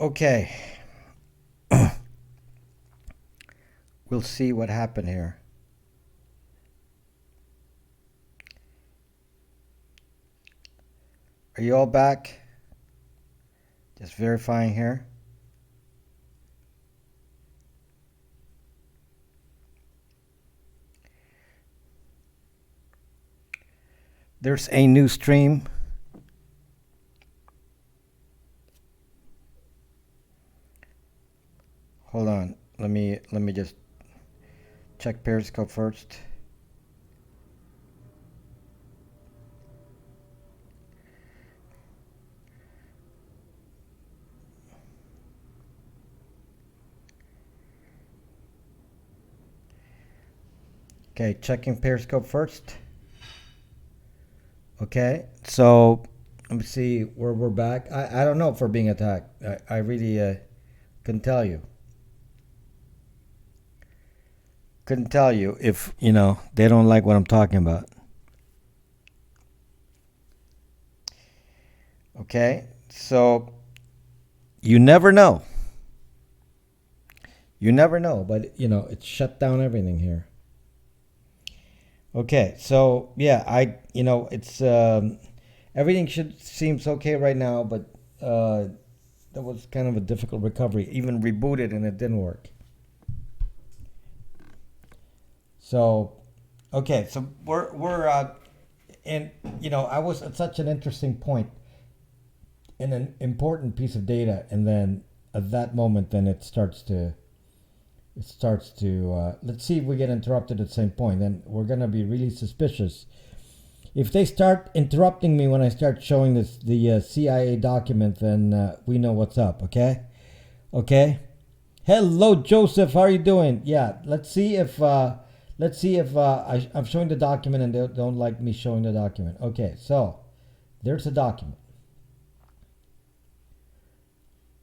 Okay. We'll see what happened here. Are you all back? Just verifying here. There's a new stream. Hold on. Let me just check Periscope first. Okay, checking Periscope first. Okay, so let me see where we're back. I don't know if we're being attacked. I really couldn't tell you. Couldn't tell you if, they don't like what I'm talking about. Okay, so you never know. You never know, but, it's shut down everything here. Okay, so yeah, it's everything seems okay right now, but that was kind of a difficult recovery. Even rebooted and it didn't work. So, okay, so we're and I was at such an interesting point in an important piece of data, and then at that moment, then it starts to let's see if we get interrupted at the same point. Then we're going to be really suspicious if they start interrupting me when I start showing the CIA document. Then we know what's up. Okay. Hello, Joseph, how are you doing? Yeah, let's see if I'm showing the document and they don't like me showing the document. Okay, so there's a document.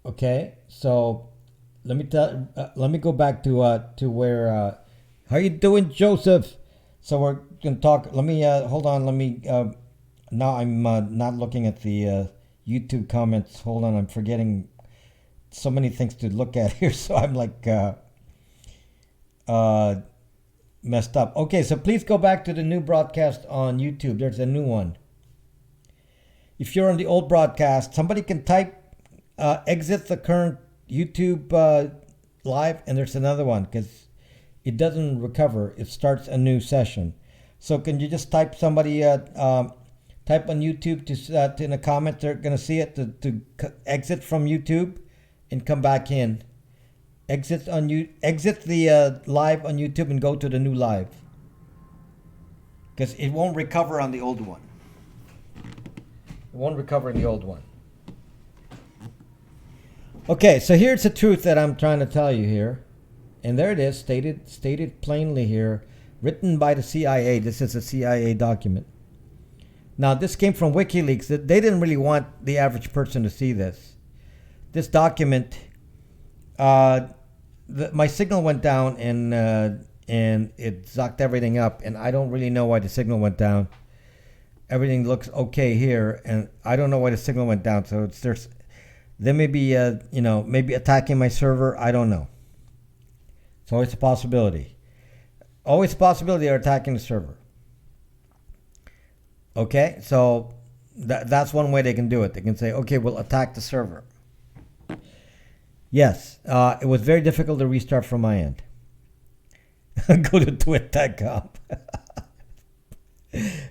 Okay, so let me go back to where. How you doing, Joseph? So we're gonna talk. Let me hold on. Let me. Now I'm not looking at the YouTube comments. Hold on, I'm forgetting so many things to look at here. So I'm like messed up. Okay, so please go back to the new broadcast on YouTube. There's a new one. If you're on the old broadcast, somebody can type exit the current YouTube live, and there's another one because it doesn't recover. It starts a new session. So can you just type somebody type on YouTube to in a comment? They're gonna see it to exit from YouTube and come back in. Exit the live on YouTube and go to the new live because it won't recover on the old one. It won't recover in the old one. Okay, so here's the truth that I'm trying to tell you here. And there it is, stated plainly here, written by the CIA. This is a CIA document. Now, this came from WikiLeaks. They didn't really want the average person to see this. This document, my signal went down and it zucked everything up. And I don't really know why the signal went down. Everything looks okay here, and I don't know why the signal went down. So they may be, maybe attacking my server. I don't know. It's always a possibility. Always a possibility they're attacking the server. Okay, so that's one way they can do it. They can say, okay, we'll attack the server. Yes, it was very difficult to restart from my end. Go to twit.com.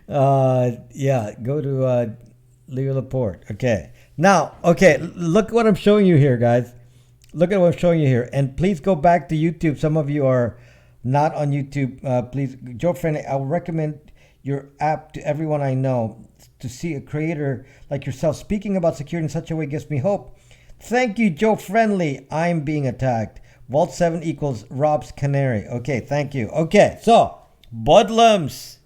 Yeah, go to Leo Laporte. Okay. Now, look what I'm showing you here, guys. Look at what I'm showing you here. And please go back to YouTube. Some of you are not on YouTube. Please, Joe Friendly, I will recommend your app to everyone I know. To see a creator like yourself speaking about security in such a way gives me hope. Thank you, Joe Friendly. I'm being attacked. Vault 7 equals Rob's Canary. Okay, thank you. Okay, so, Budlums.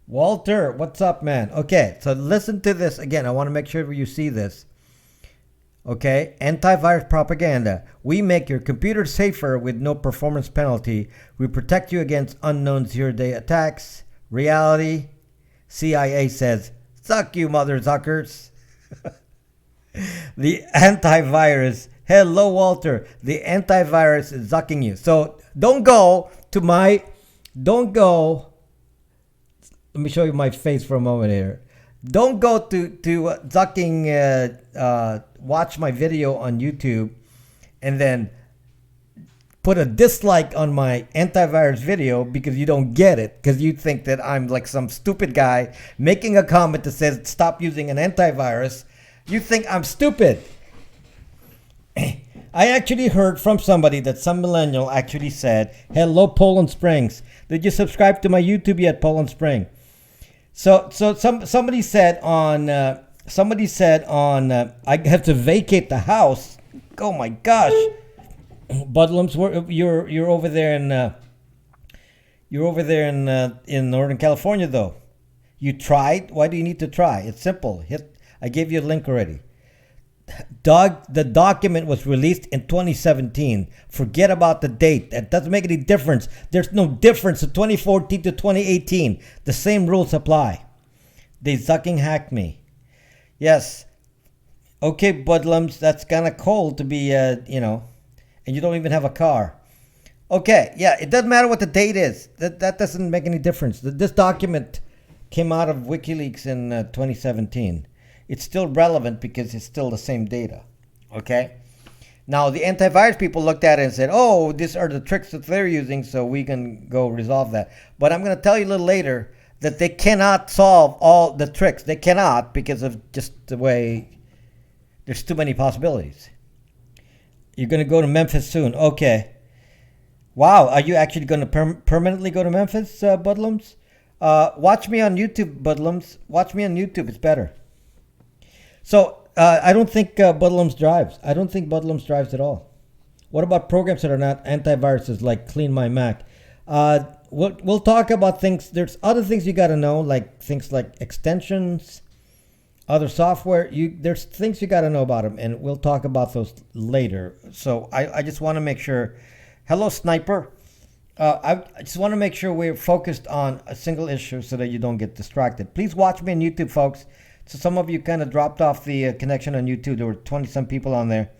Walter, what's up, man? Okay, so listen to this again. I want to make sure you see this. Okay, antivirus propaganda. We make your computer safer with no performance penalty. We protect you against unknown zero-day attacks. Reality, CIA says, suck you, mother zuckers. The antivirus. Hello, Walter. The antivirus is zucking you. So don't go to my. Don't go. Let me show you my face for a moment here. Don't go to zucking. Watch my video on YouTube, and then put a dislike on my antivirus video because you don't get it, because you think that I'm like some stupid guy making a comment that says stop using an antivirus. You think I'm stupid. I actually heard from somebody that some millennial actually said, hello, Poland Springs. Did you subscribe to my YouTube yet, Poland Spring? So somebody said on I have to vacate the house. Oh my gosh. Budlums, you're over there in Northern California though. You tried? Why do you need to try? It's simple. I gave you a link already. The document was released in 2017. Forget about the date. That doesn't make any difference. There's no difference of 2014 to 2018. The same rules apply. They zucking hacked me. Yes. Okay, Budlums, that's kind of cold to be, and you don't even have a car. Okay, yeah, it doesn't matter what the date is. That doesn't make any difference. This document came out of WikiLeaks in 2017. It's still relevant because it's still the same data. Okay? Now, the antivirus people looked at it and said, oh, these are the tricks that they're using, so we can go resolve that. But I'm going to tell you a little later that they cannot solve all the tricks. They cannot, because of just the way there's too many possibilities. You're going to go to Memphis soon. Okay. Wow. Are you actually going to permanently go to Memphis, Budlums? Watch me on YouTube, Budlums. Watch me on YouTube. It's better. So I don't think Budlums drives. I don't think Budlums drives at all. What about programs that are not antiviruses like Clean My Mac? We'll talk about things. There's other things you got to know, like things like extensions, other software. There's things you got to know about them, and we'll talk about those later. So I just want to make sure. Hello, Sniper. I just want to make sure we're focused on a single issue so that you don't get distracted. Please watch me on YouTube, folks. So some of you kind of dropped off the connection on YouTube. There were 20-some people on there.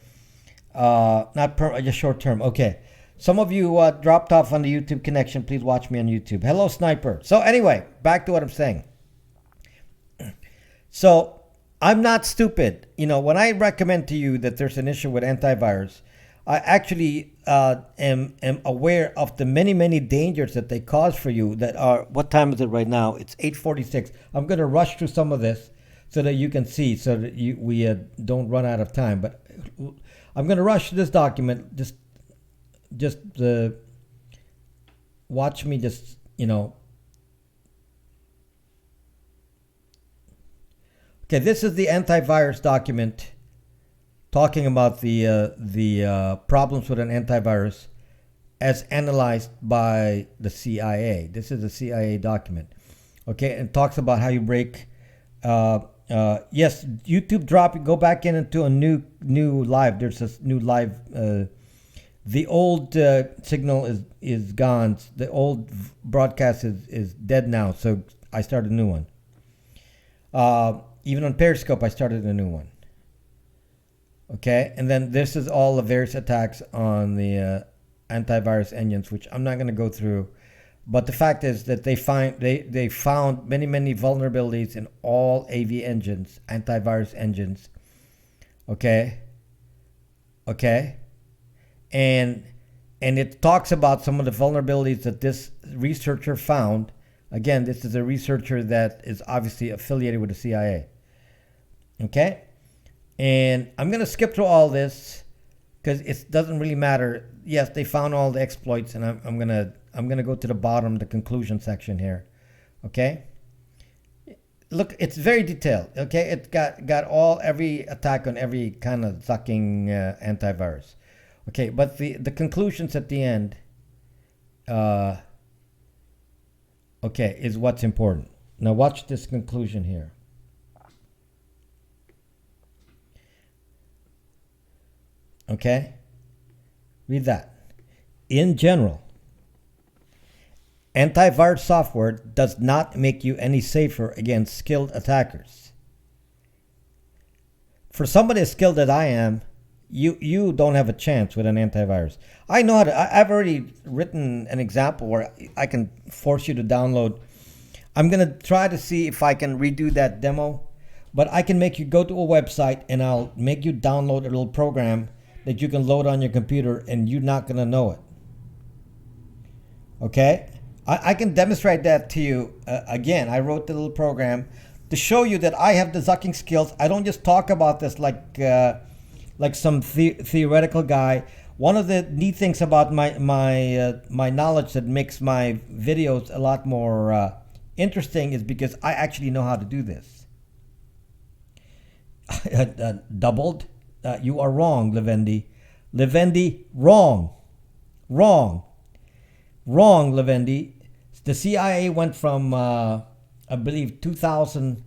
Just short term. Okay. Some of you dropped off on the YouTube connection. Please watch me on YouTube. Hello, Sniper. So anyway, back to what I'm saying. So I'm not stupid. When I recommend to you that there's an issue with antivirus, I actually am aware of the many, many dangers that they cause for you that are, what time is it right now? It's 8:46. I'm going to rush through some of this so that you can see, so that we don't run out of time. But I'm going to rush this document. Just watch me just, Okay, this is the antivirus document talking about the problems with an antivirus as analyzed by the CIA. This is a CIA document. Okay, and talks about how you break. Yes, YouTube drop. Go back into a new live. There's a new live. The old signal is gone. The old broadcast is dead now. So I started a new one. Even on Periscope, I started a new one. Okay, and then this is all the various attacks on the antivirus engines, which I'm not going to go through. But the fact is that they found many vulnerabilities in all AV engines, antivirus engines. Okay, and it talks about some of the vulnerabilities that this researcher found. Again, this is a researcher that is obviously affiliated with the CIA. Okay, and I'm going to skip through all this because it doesn't really matter. Yes, they found all the exploits, and I'm gonna go to the bottom, the conclusion section here. Okay, look, it's very detailed. Okay, it got every attack on every kind of sucking antivirus. Okay, but the conclusions at the end, okay, is what's important. Now watch this conclusion here. Okay, read that. In general, antivirus software does not make you any safer against skilled attackers. for somebody as skilled as I am, you don't have a chance with an antivirus. I know how to. I've already written an example where I can force you to download. I'm gonna try to see if I can redo that demo, but I can make you go to a website and I'll make you download a little program that you can load on your computer and you're not gonna know it. Okay, I can demonstrate that to you. Again, I wrote the little program to show you that I have the zucking skills. I don't just talk about this like some theoretical guy. One of the neat things about my knowledge that makes my videos a lot more interesting is because I actually know how to do this. Doubled? You are wrong, Levendi. Levendi, wrong. Wrong, Levendi. The CIA went from, I believe, 2,000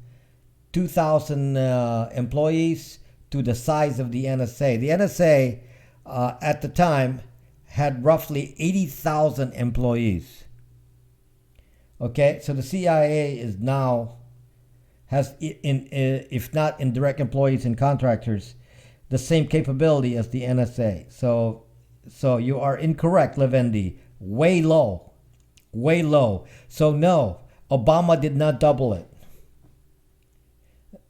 employees to the size of the NSA. The NSA at the time had roughly 80,000 employees. Okay, so the CIA is now has, if not indirect employees and contractors, the same capability as the NSA. So you are incorrect, Levendi. Way low. So no, Obama did not double it.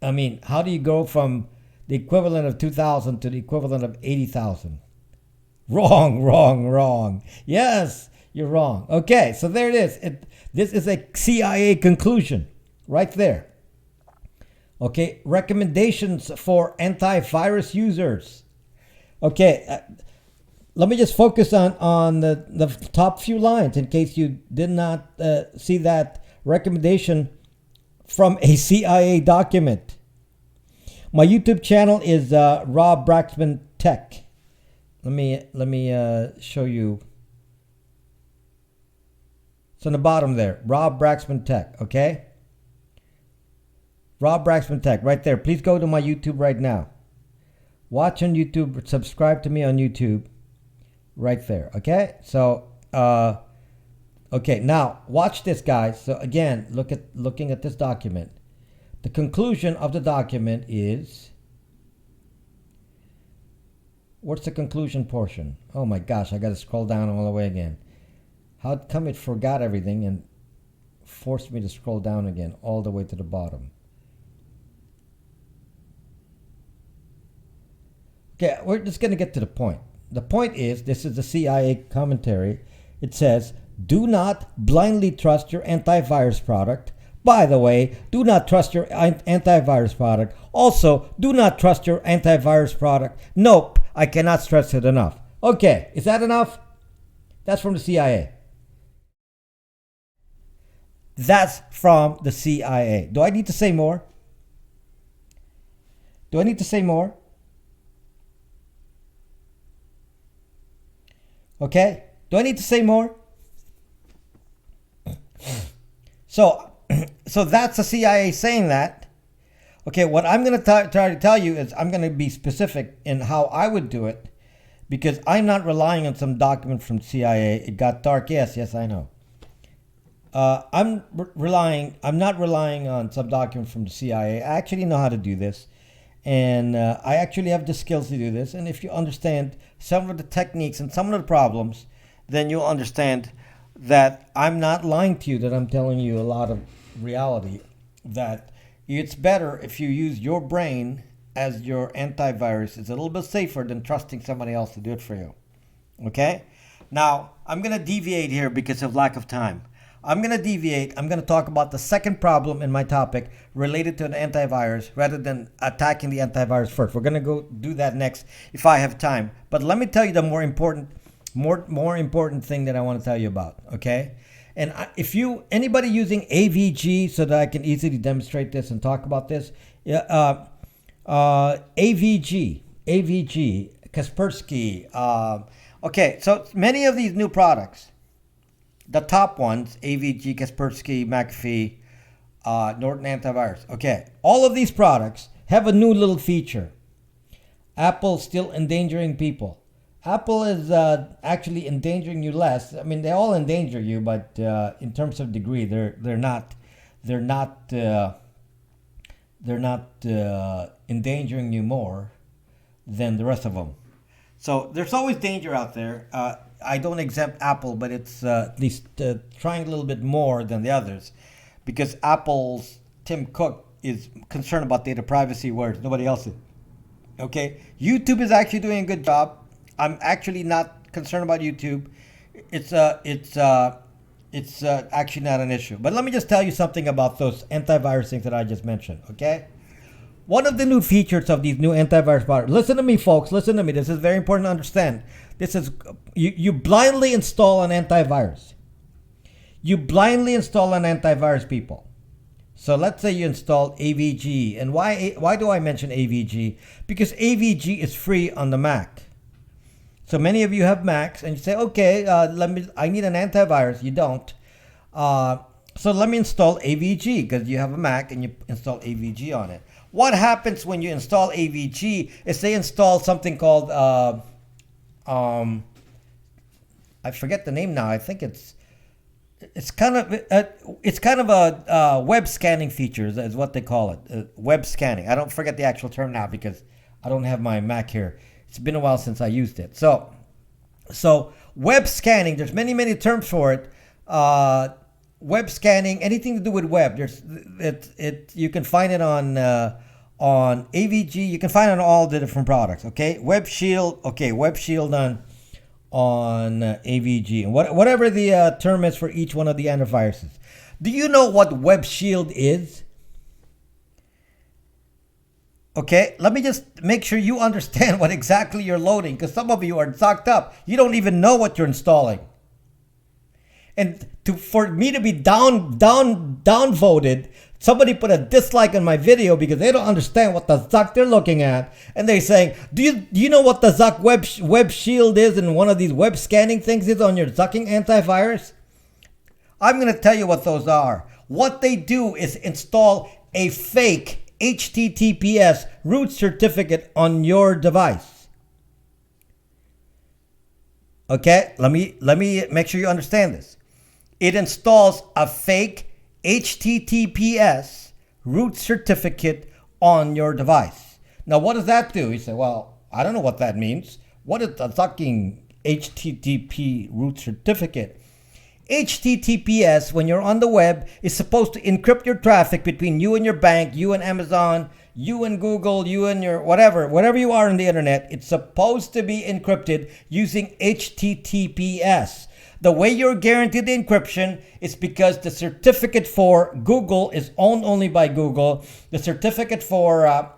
I mean, how do you go from the equivalent of 2,000 to the equivalent of 80,000? Wrong. Yes, you're wrong. Okay, so there it is. This is a CIA conclusion right there. Okay, recommendations for antivirus users. Okay, let me just focus on the top few lines in case you did not see that recommendation from a CIA document. My YouTube channel is Rob Braxman Tech. Let me show you. It's on the bottom there, Rob Braxman Tech. Okay, Rob Braxman Tech, right there. Please go to my YouTube right now. Watch on YouTube. Subscribe to me on YouTube. Right there. Okay. So, okay. Now watch this, guys. So again, looking at this document. The conclusion of the document is. What's the conclusion portion? Oh my gosh, I got to scroll down all the way again. How come it forgot everything and forced me to scroll down again all the way to the bottom? Okay, we're just going to get to the point. The point is, this is the CIA commentary. It says, do not blindly trust your antivirus product. By the way, do not trust your antivirus product. Also, do not trust your antivirus product. Nope, I cannot stress it enough. Okay, is that enough? That's from the CIA. That's from the CIA. Do I need to say more? Do I need to say more? Okay, do I need to say more? So that's the CIA saying that. Okay, what I'm going to try to tell you is I'm going to be specific in how I would do it, because I'm not relying on some document from CIA. It got dark. Yes, I know. I'm not relying on some document from the CIA. I actually know how to do this. And I actually have the skills to do this. And if you understand some of the techniques and some of the problems, then you'll understand that I'm not lying to you, that I'm telling you a lot of reality, that it's better if you use your brain as your antivirus. It's a little bit safer than trusting somebody else to do it for you. Okay? Now, I'm going to deviate here because of lack of time. I'm going to deviate. I'm going to talk about the second problem in my topic related to an antivirus rather than attacking the antivirus first. We're going to go do that next if I have time. But let me tell you the more important thing that I want to tell you about, okay? And if anybody using AVG, so that I can easily demonstrate this and talk about this, AVG, Kaspersky. Okay, so many of these new products, the top ones, AVG, Kaspersky, McAfee, Norton Antivirus. Okay, all of these products have a new little feature. Apple still endangering people. Apple is actually endangering you less. I mean, they all endanger you, but in terms of degree, they're not endangering you more than the rest of them. So there's always danger out there. I don't exempt Apple, but it's at least trying a little bit more than the others, because Apple's Tim Cook is concerned about data privacy, whereas nobody else is. Okay, YouTube is actually doing a good job. I'm actually not concerned about YouTube. It's actually not an issue. But let me just tell you something about those antivirus things that I just mentioned. Okay, one of the new features of these new antivirus products. Listen to me, folks. Listen to me. This is very important to understand. This is you blindly install an antivirus. You blindly install an antivirus, people. So let's say you install AVG. And why do I mention AVG? Because AVG is free on the Mac. So many of you have Macs and you say, okay, I need an antivirus. You don't. So let me install AVG, because you have a Mac and you install AVG on it. What happens when you install AVG is they install something called, I forget the name now. I think it's kind of a web scanning feature is what they call it. Web scanning. I don't forget the actual term now because I don't have my Mac here. It's been a while since I used it. So web scanning. There's many terms for it. Web scanning, anything to do with web. You can find it on AVG. You can find it on all the different products. Okay, Web Shield. Okay, Web Shield on AVG, and whatever the term is for each one of the antiviruses. Do you know what Web Shield is? Okay, let me just make sure you understand what exactly you're loading, because some of you are zocked up. You don't even know what you're installing. And for me to be downvoted, somebody put a dislike on my video because they don't understand what the Zuck they're looking at, and they're saying, "Do you know what the Zuck Web Shield is and one of these web scanning things is on your Zucking antivirus?" I'm going to tell you what those are. What they do is install a fake HTTPS root certificate on your device. Okay, let me make sure you understand this. It installs a fake HTTPS root certificate on your device. Now, what does that do? You say, well, I don't know what that means. What is a fucking HTTP root certificate? HTTPS, when you're on the web, is supposed to encrypt your traffic between you and your bank, you and Amazon, you and Google, you and your whatever you are on the internet. It's supposed to be encrypted using HTTPS. The way you're guaranteed the encryption is because the certificate for Google is owned only by Google. The certificate for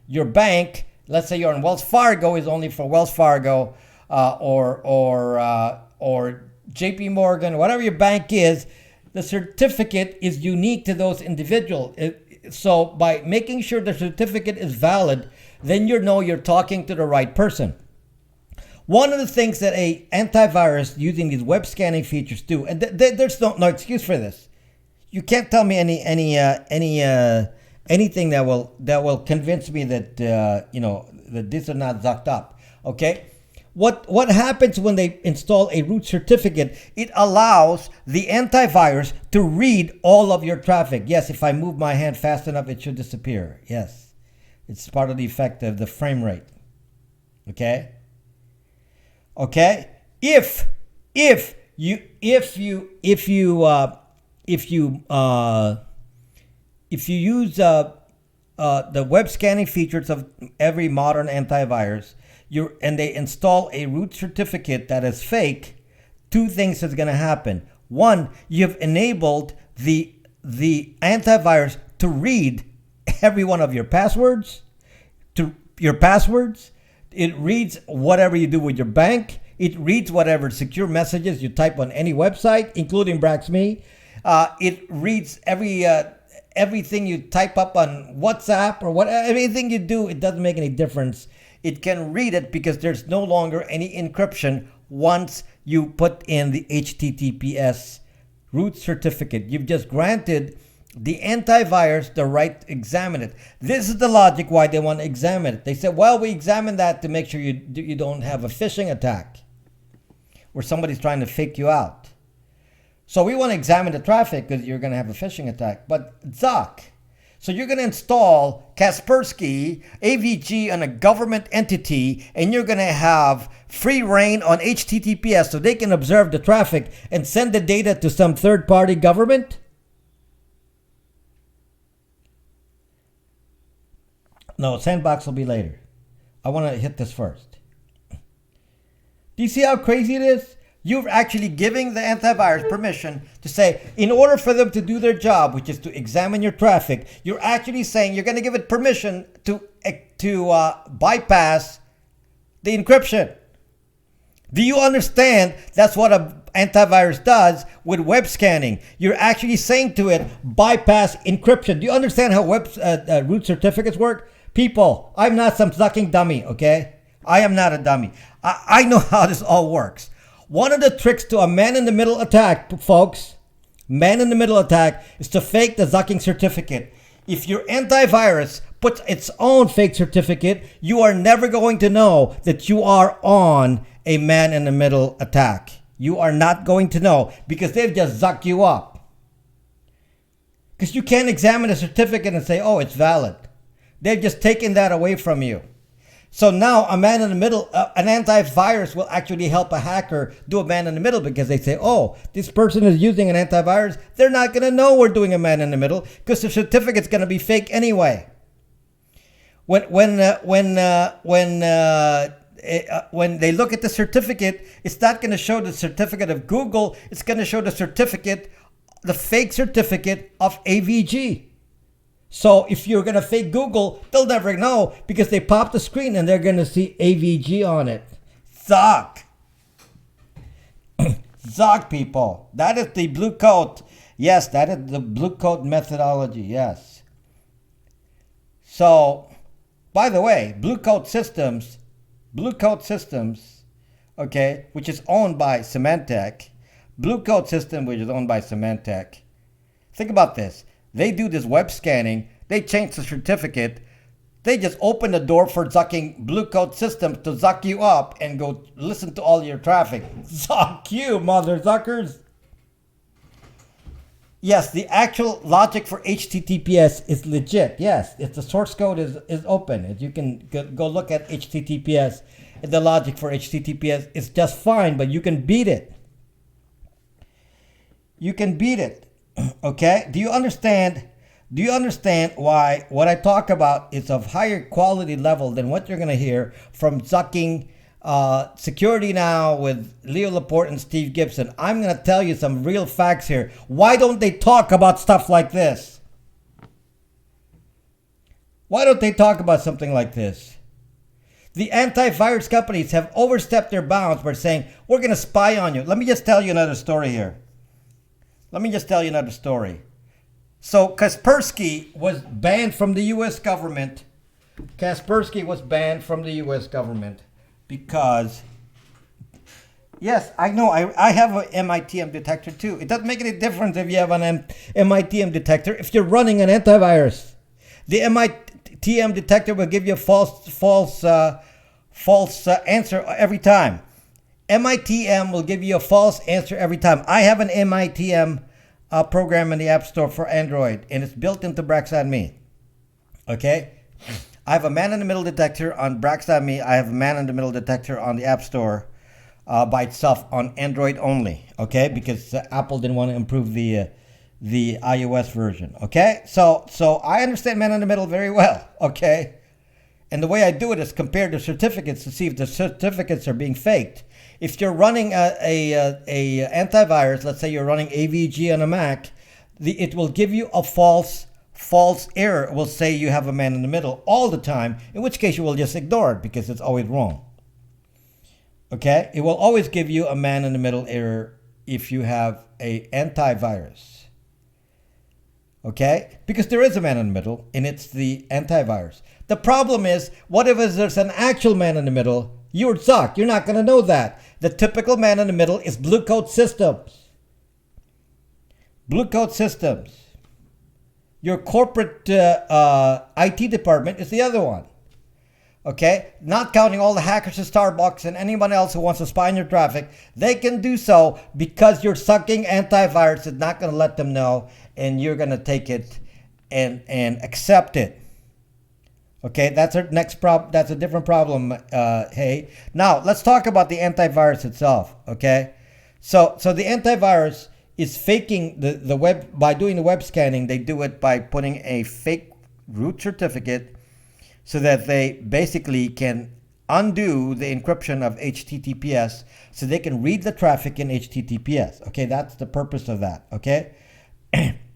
your bank, let's say you're in Wells Fargo, is only for Wells Fargo, or JP Morgan, whatever your bank is. The certificate is unique to those individuals. So by making sure the certificate is valid, then you know you're talking to the right person. One of the things that a antivirus using these web scanning features do, and there's no excuse for this. You can't tell me anything that will convince me that that these are not zucked up. Okay, what happens when they install a root certificate? It allows the antivirus to read all of your traffic. Yes, if I move my hand fast enough, it should disappear. Yes, it's part of the effect of the frame rate. Okay. Okay, if you use the web scanning features of every modern antivirus, and they install a root certificate that is fake, two things is going to happen. One, you've enabled the antivirus to read every one of your passwords. It reads whatever you do with your bank. It reads whatever secure messages you type on any website, including BraxMe. It reads everything you type up on WhatsApp or anything you do. It doesn't make any difference. It can read it because there's no longer any encryption once you put in the HTTPS root certificate. You've just granted the antivirus the right to examine it. This is the logic why they want to examine it. They said, well, we examine that to make sure you don't have a phishing attack where somebody's trying to fake you out. So we want to examine the traffic because you're going to have a phishing attack. But Zuck. So you're going to install Kaspersky AVG on a government entity, and you're going to have free reign on HTTPS so they can observe the traffic and send the data to some third-party government? No, sandbox will be later. I want to hit this first. Do you see how crazy it is? You're actually giving the antivirus permission to say, in order for them to do their job, which is to examine your traffic, you're actually saying you're going to give it permission to bypass the encryption. Do you understand that's what an antivirus does with web scanning? You're actually saying to it, bypass encryption. Do you understand how web root certificates work? People, I'm not some sucking dummy, okay? I am not a dummy. I know how this all works. One of the tricks to a man-in-the-middle attack, folks, man-in-the-middle attack, is to fake the Zucking certificate. If your antivirus puts its own fake certificate, you are never going to know that you are on a man-in-the-middle attack. You are not going to know because they've just Zucked you up. Because you can't examine a certificate and say, oh, it's valid. They've just taken that away from you. So now a man in the middle, an antivirus will actually help a hacker do a man in the middle because they say, oh, this person is using an antivirus. They're not going to know we're doing a man in the middle because the certificate's going to be fake anyway. When they look at the certificate, it's not going to show the certificate of Google. It's going to show the certificate, the fake certificate of AVG. So if you're going to fake Google, they'll never know because they pop the screen and they're going to see AVG on it. Zuck. Zuck, people. That is the BlueCode. Yes, that is the BlueCode methodology. Yes. So, by the way, BlueCode Systems, okay, which is owned by Symantec. BlueCode System, which is owned by Symantec. Think about this. They do this web scanning. They change the certificate. They just open the door for Zucking BlueCode Systems to Zuck you up and go listen to all your traffic. Zuck you, mother Zuckers. Yes, the actual logic for HTTPS is legit. Yes, if the source code is open. You can go look at HTTPS. The logic for HTTPS is just fine, but you can beat it. You can beat it. Okay, do you understand why what I talk about is of higher quality level than what you're going to hear from Zucking Security Now with Leo Laporte and Steve Gibson? I'm going to tell you some real facts here. Why don't they talk about stuff like this? Why don't they talk about something like this? The antivirus companies have overstepped their bounds by saying, we're going to spy on you. Let me just tell you another story here. So Kaspersky was banned from the U.S. government. Because, yes, I know, I have an MITM detector too. It doesn't make any difference if you have an MITM detector if you're running an antivirus. The MITM detector will give you a false answer every time. MITM will give you a false answer every time. I have an MITM program in the App Store for Android, and it's built into Brax.me. Okay? I have a man-in-the-middle detector on Brax.me. I have a man-in-the-middle detector on the App Store by itself on Android only. Okay? Because Apple didn't want to improve the iOS version. Okay? So I understand man-in-the-middle very well. Okay? And the way I do it is compare the certificates to see if the certificates are being faked. If you're running a antivirus, let's say you're running AVG on a Mac, it will give you a false error. It will say you have a man in the middle all the time, in which case you will just ignore it because it's always wrong. Okay? It will always give you a man in the middle error if you have a antivirus. Okay? Because there is a man in the middle, and it's the antivirus. The problem is, what if there's an actual man in the middle? You're Zuck. You're not going to know that. The typical man in the middle is BlueCode Systems. BlueCode Systems. Your corporate IT department is the other one. Okay? Not counting all the hackers at Starbucks and anyone else who wants to spy on your traffic. They can do so because your sucking antivirus is not going to let them know, and you're going to take it and accept it. Okay, that's our next problem. That's a different problem. Hey, now let's talk about the antivirus itself. Okay, so the antivirus is faking the web by doing the web scanning. They do it by putting a fake root certificate so that they basically can undo the encryption of HTTPS, so they can read the traffic in HTTPS. Okay, that's the purpose of that. Okay.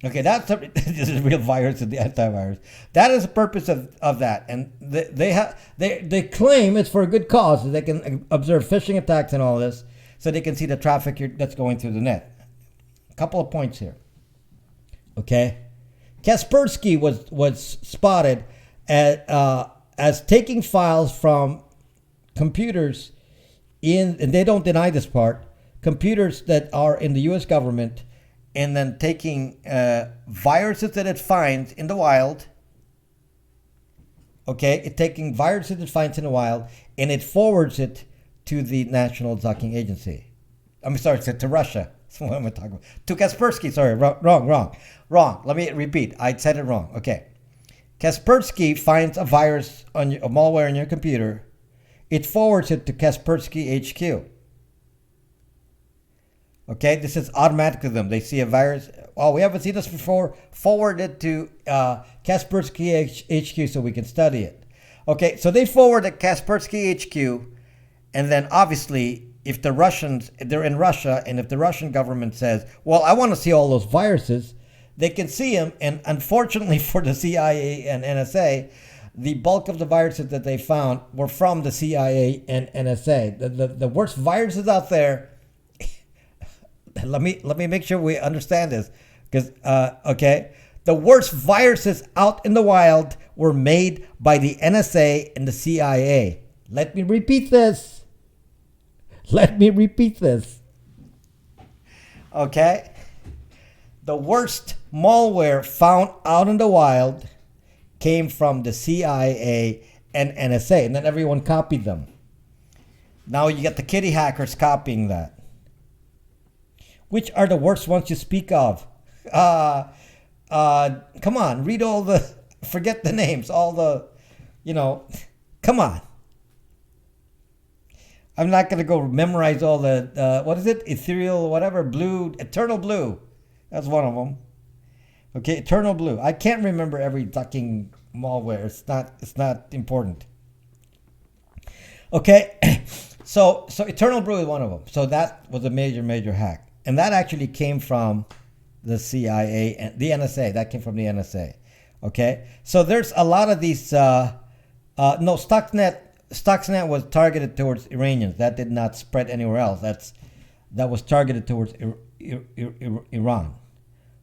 Okay, this is real virus of the antivirus. That is the purpose of that, and they claim it's for a good cause. So they can observe phishing attacks and all this, so they can see the traffic that's going through the net. A couple of points here. Okay, Kaspersky was spotted as taking files from computers and they don't deny this part, computers that are in the U.S. government, and then taking viruses that it finds in the wild. Okay, it's taking viruses it finds in the wild, and it forwards it to the National Zucking Agency. I'm sorry, to Russia. What am I talking about? To Kaspersky. Sorry, wrong. Let me repeat. I said it wrong. Okay, Kaspersky finds a virus a malware on your computer. It forwards it to Kaspersky HQ. Okay, this is automatic to them. They see a virus. Oh, we haven't seen this before. Forward it to Kaspersky HQ so we can study it. Okay, so they forward to Kaspersky HQ, and then obviously, if they're in Russia, and if the Russian government says, well, I want to see all those viruses, they can see them. And unfortunately for the CIA and NSA, the bulk of the viruses that they found were from the CIA and NSA. The worst viruses out there. Let me make sure we understand this, because okay, the worst viruses out in the wild were made by the NSA and the CIA. Let me repeat this. Okay, the worst malware found out in the wild came from the CIA and NSA, and then everyone copied them. Now you get the kiddie hackers copying that. Which are the worst ones you speak of? Come on, read all the, forget the names, all the, come on. I'm not going to go memorize all the, what is it? Ethereal, whatever, Eternal Blue. That's one of them. Okay, Eternal Blue. I can't remember every ducking malware. It's not important. Okay, so Eternal Blue is one of them. So that was a major hack. And that actually came from the CIA and the NSA. That came from the NSA. Okay, so there's a lot of these. Stuxnet was targeted towards Iranians. That did not spread anywhere else. That was targeted towards Iran.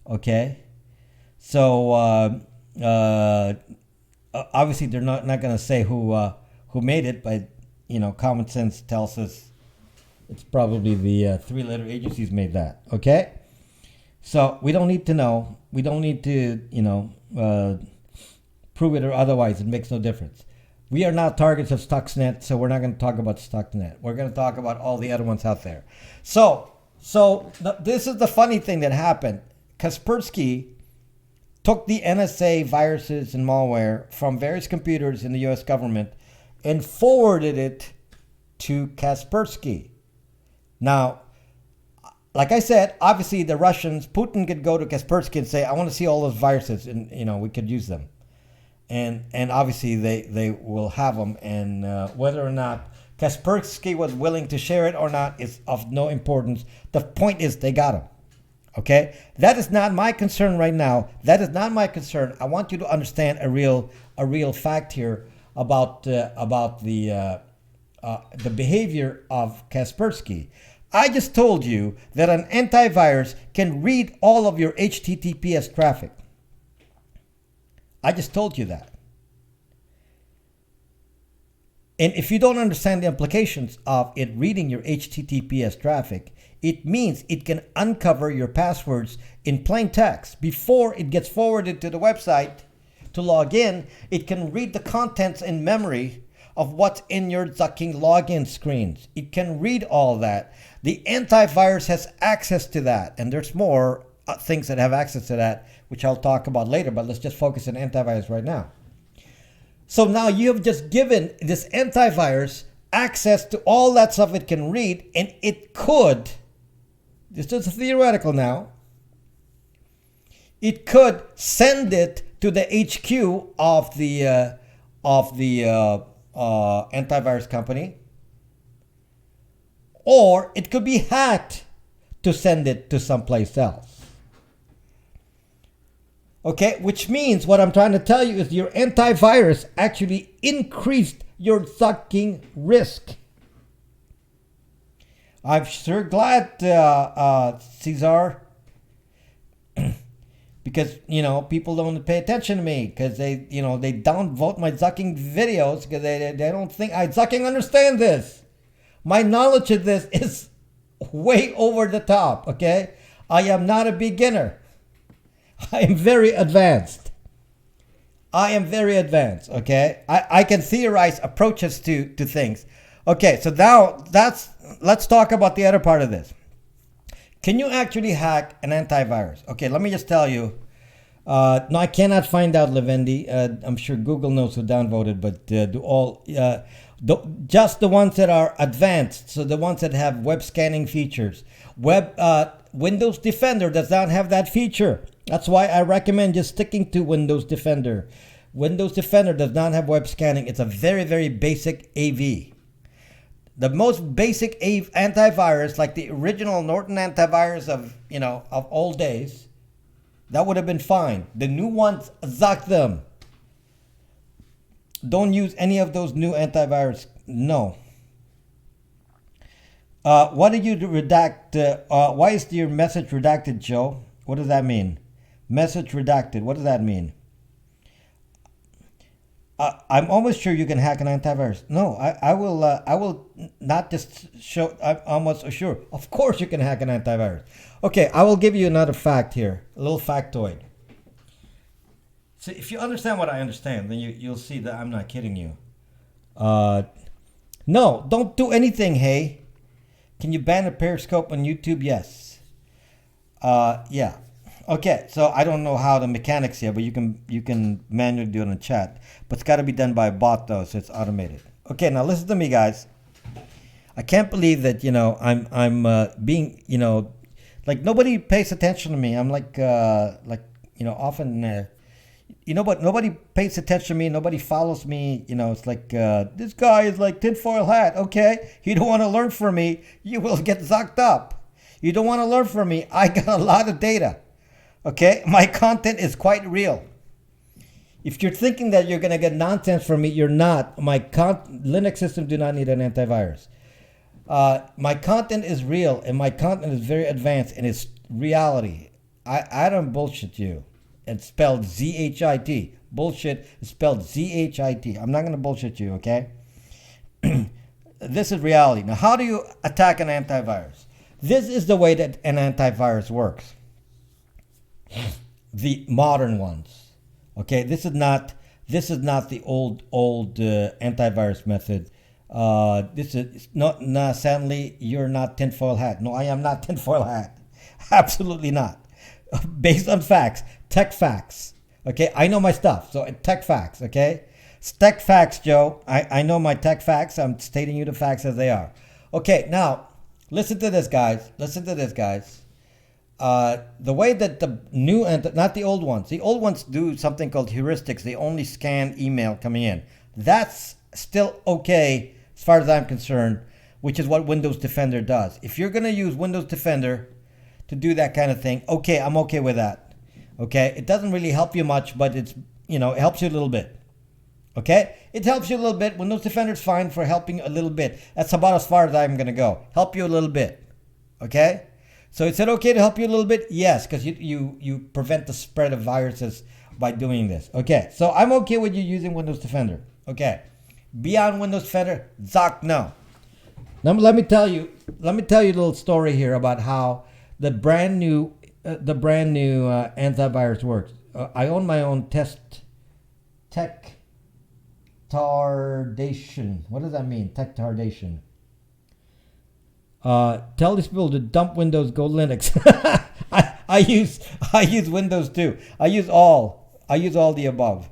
Okay, so obviously they're not going to say who made it, but common sense tells us. It's probably the three-letter agencies made that. Okay, so we don't need to know. We don't need to prove it or otherwise. It makes no difference. We are not targets of Stuxnet, so we're not going to talk about Stuxnet. We're going to talk about all the other ones out there. So this is the funny thing that happened. Kaspersky took the NSA viruses and malware from various computers in the U.S. government and forwarded it to Kaspersky. Now, like I said, obviously the Russians, Putin could go to Kaspersky and say, I want to see all those viruses, and we could use them. And obviously they will have them, and whether or not Kaspersky was willing to share it or not is of no importance. The point is they got them. Okay? That is not my concern right now. That is not my concern. I want you to understand a real fact here about the behavior of Kaspersky. I just told you that an antivirus can read all of your HTTPS traffic. I just told you that. And if you don't understand the implications of it reading your HTTPS traffic, it means it can uncover your passwords in plain text. Before it gets forwarded to the website to log in, it can read the contents in memory of what's in your Zucking login screens. It can read all that. The antivirus has access to that, and there's more things that have access to that, which I'll talk about later, but let's just focus on antivirus right now. So now you have just given this antivirus access to all that stuff it can read, and it could, this is theoretical now, it could send it to the HQ of the antivirus company, or it could be hacked to send it to someplace else. Okay, which means what I'm trying to tell you is your antivirus actually increased your zucking risk. I'm sure glad, Cesar, because, people don't pay attention to me because they downvote my zucking videos because they don't think I zucking understand this. My knowledge of this is way over the top, okay? I am not a beginner. I am very advanced. Okay? I can theorize approaches to things. Okay, so now let's talk about the other part of this. Can you actually hack an antivirus? Okay, let me just tell you. No, I cannot find out, Levendi. I'm sure Google knows who downvoted, but just the ones that are advanced, so the ones that have web scanning features. Windows Defender does not have that feature. That's why I recommend just sticking to Windows Defender. Windows Defender does not have web scanning. It's a very, very basic AV. The most basic antivirus, like the original Norton antivirus of old days, that would have been fine. The new ones, zuck them. Don't use any of those new antivirus. No. What did you redact? Why is your message redacted, Joe? What does that mean? Message redacted. What does that mean? I'm almost sure you can hack an antivirus. No, I will not just show. I'm almost sure. Of course you can hack an antivirus. Okay, I will give you another fact here, a little factoid. So if you understand what I understand, then you'll see that I'm not kidding you. No, don't do anything, hey. Can you ban a Periscope on YouTube? Yes. Yeah. Okay, so I don't know how the mechanics here, but you can manually do it in the chat. But it's got to be done by a bot though, so it's automated. Okay, now listen to me, guys. I can't believe that I'm being like nobody pays attention to me. I'm often but nobody pays attention to me. Nobody follows me. It's like this guy is like tinfoil hat. Okay, you don't want to learn from me, you will get zucked up. You don't want to learn from me. I got a lot of data. Okay, my content is quite real. If you're thinking that you're going to get nonsense from me, you're not. My Linux system do not need an antivirus. My content is real, and my content is very advanced, and it's reality. I don't bullshit you. It's spelled Z-H-I-T. Bullshit is spelled Z-H-I-T. I'm not going to bullshit you, okay? This is reality. Now, how do you attack an antivirus? This is the way that an antivirus works. The modern ones. Okay, this is not the old antivirus method. This is not. Sadly, you're not tinfoil hat. No, I am not tinfoil hat. Absolutely not. Based on facts, tech facts. Okay, I know my stuff. So tech facts. Okay, it's tech facts, Joe. I know my tech facts. I'm stating you the facts as they are. Okay, now listen to this, guys. The way that the new, not the old ones. The old ones do something called heuristics. They only scan email coming in. That's still okay as far as I'm concerned, which is what Windows Defender does. If you're going to use Windows Defender to do that kind of thing, okay, I'm okay with that. Okay, it doesn't really help you much, but it helps you a little bit. Okay, it helps you a little bit. Windows Defender is fine for helping a little bit. That's about as far as I'm going to go. Help you a little bit. Okay. So is it okay to help you a little bit? Yes, because you prevent the spread of viruses by doing this. Okay, so I'm okay with you using Windows Defender. Okay, beyond Windows Defender, Zuck, no. Now let me tell you a little story here about how the brand new antivirus works. I own my own tech tardation. What does that mean? Tech tardation. Tell these people to dump Windows, go Linux. I I use Windows too. I use all the above.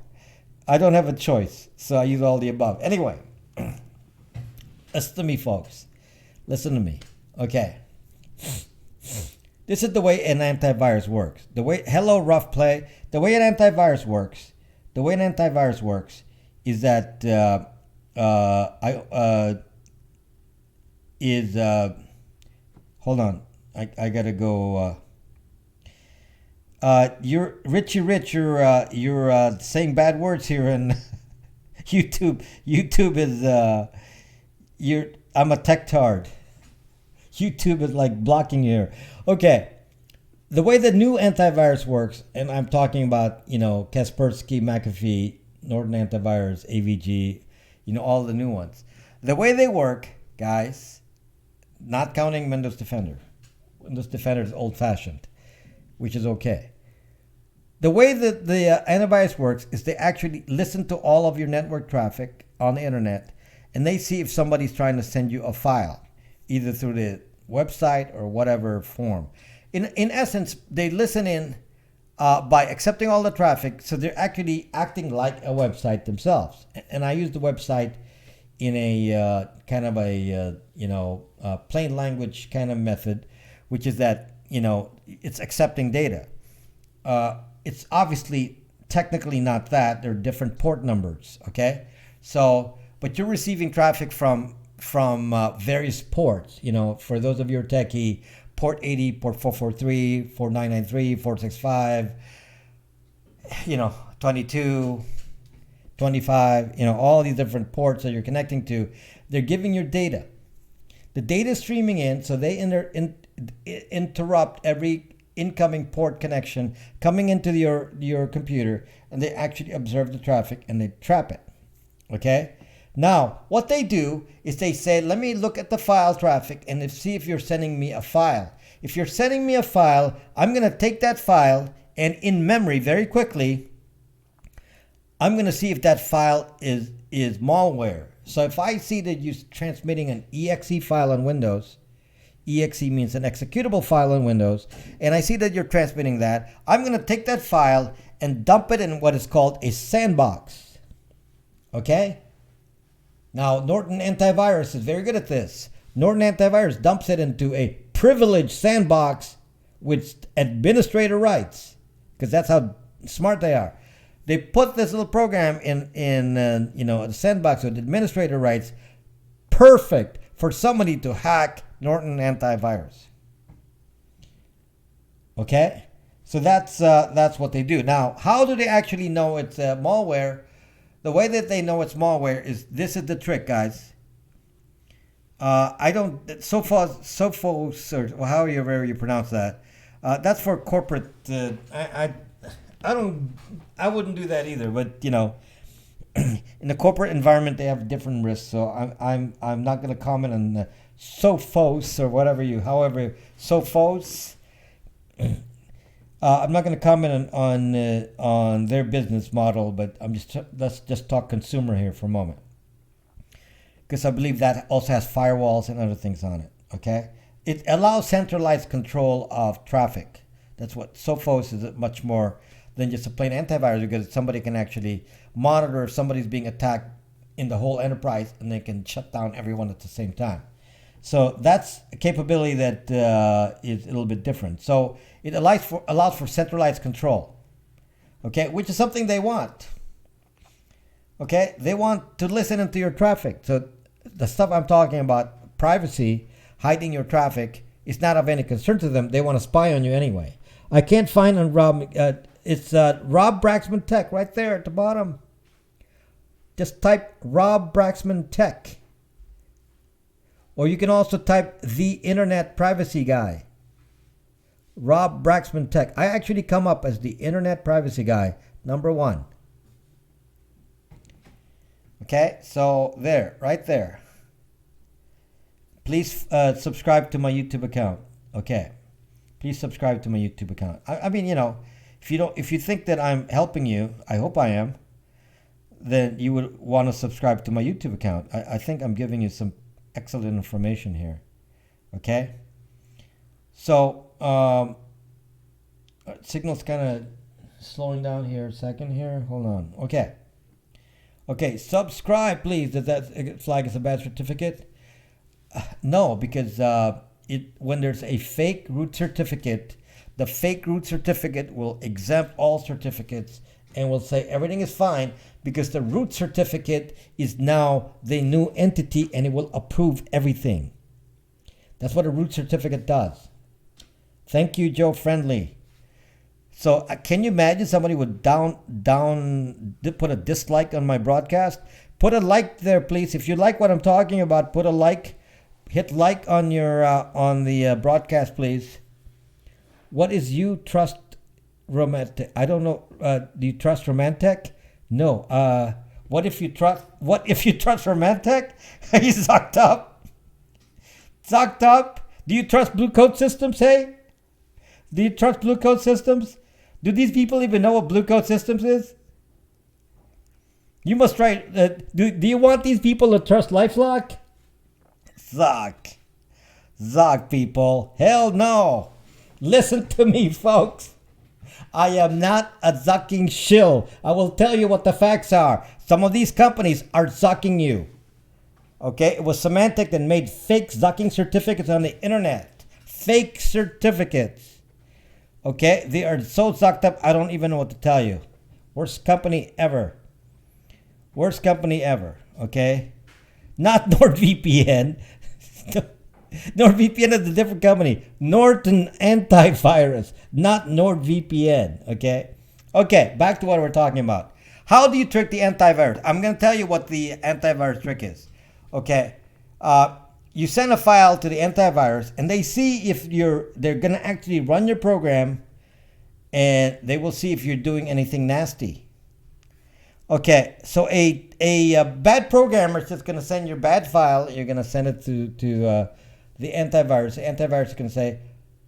I don't have a choice, so I use all the above. Anyway, listen to me, folks. Listen to me. Okay. This is the way an antivirus works. The way hello rough play. The way an antivirus works. The way an antivirus works is that hold on. I gotta go. You're Richie Rich. You're saying bad words here in YouTube. YouTube is I'm a tech tard. YouTube is like blocking you here. Okay. The way the new antivirus works, and I'm talking about, Kaspersky, McAfee, Norton Antivirus, AVG, all the new ones. The way they work, guys, not counting Windows Defender. Windows Defender is old-fashioned, which is okay. The way that the antivirus works is they actually listen to all of your network traffic on the internet, and they see if somebody's trying to send you a file, either through the website or whatever form. In essence, they listen in by accepting all the traffic, so they're actually acting like a website themselves. And I use the website in a kind of a plain language kind of method, which is that it's accepting data. It's obviously technically not that. There are different port numbers. Okay, so but you're receiving traffic from various ports. For those of you who are techie, port 80, port 443, 4993, 465, 22, 25, all these different ports that you're connecting to, they're giving your data. The data is streaming in, so they interrupt every incoming port connection coming into your computer, and they actually observe the traffic and they trap it. Okay? Now, what they do is they say, let me look at the file traffic and see if you're sending me a file. If you're sending me a file, I'm going to take that file and in memory very quickly, I'm going to see if that file is malware. So if I see that you're transmitting an exe file on Windows, exe means an executable file on Windows, and I see that you're transmitting that, I'm going to take that file and dump it in what is called a sandbox. Okay? Now, Norton Antivirus is very good at this. Norton Antivirus dumps it into a privileged sandbox with administrator rights, because that's how smart they are. They put this little program in a sandbox with administrator rights, perfect for somebody to hack Norton Antivirus. Okay, so that's what they do. Now, how do they actually know it's malware? The way that they know it's malware is this is the trick, guys. Sophos, or however you pronounce that. That's for corporate. I wouldn't do that either. But in the corporate environment, they have different risks. So I'm not going to comment on Sophos or Sophos. I'm not going to comment on their business model, but let's just talk consumer here for a moment, because I believe that also has firewalls and other things on it. Okay, it allows centralized control of traffic. That's what Sophos is, much more than just a plain antivirus, because somebody can actually monitor if somebody's being attacked in the whole enterprise, and they can shut down everyone at the same time. So that's a capability that is a little bit different. So it allows for centralized control, okay, which is something they want. Okay, they want to listen into your traffic. So the stuff I'm talking about, privacy, hiding your traffic, is not of any concern to them. They want to spy on you anyway. I can't find on Rob. It's Rob Braxman Tech right there at the bottom. Just type Rob Braxman Tech. Or you can also type the Internet Privacy Guy. Rob Braxman Tech. I actually come up as the Internet Privacy Guy, #1. Okay, so there, right there. Please subscribe to my YouTube account. Okay, please subscribe to my YouTube account. I mean, if you think that I'm helping you, I hope I am, then you would want to subscribe to my YouTube account. I think I'm giving you some excellent information here. Okay, so Signal's kind of slowing down here. Second here. Hold on. Okay, subscribe, please. Does that flag as a bad certificate? No, because when there's a fake root certificate, the fake root certificate will exempt all certificates and will say everything is fine because the root certificate is now the new entity and it will approve everything. That's what a root certificate does. Thank you, Joe Friendly. So can you imagine somebody would put a dislike on my broadcast? Put a like there, please. If you like what I'm talking about, put a like. Hit like on your on the broadcast, please. What is you trust romantic? I don't know. Do you trust romantic? No. What if you trust romantic? Are you sucked up? Sucked up? Do you trust BlueCode Systems? Hey, do you trust BlueCode Systems? Do these people even know what BlueCode Systems is? You must try. Do you want these people to trust LifeLock? Zuck, people. Hell no. Listen to me, folks. I am not a zucking shill. I will tell you what the facts are. Some of these companies are zucking you. Okay? It was Symantec that made fake zucking certificates on the internet. Fake certificates. Okay? They are so zucked up, I don't even know what to tell you. Worst company ever. Worst company ever. Okay? Not NordVPN. NordVPN is a different company. Norton Antivirus, not NordVPN. Okay, back to what we're talking about. How do you trick the antivirus? I'm going to tell you what the antivirus trick is. Okay, you send a file to the antivirus, and they see if they're going to actually run your program, and they will see if you're doing anything nasty. Okay, so a bad programmer is just going to send your bad file. You're going to send it to the antivirus. The antivirus is going to say,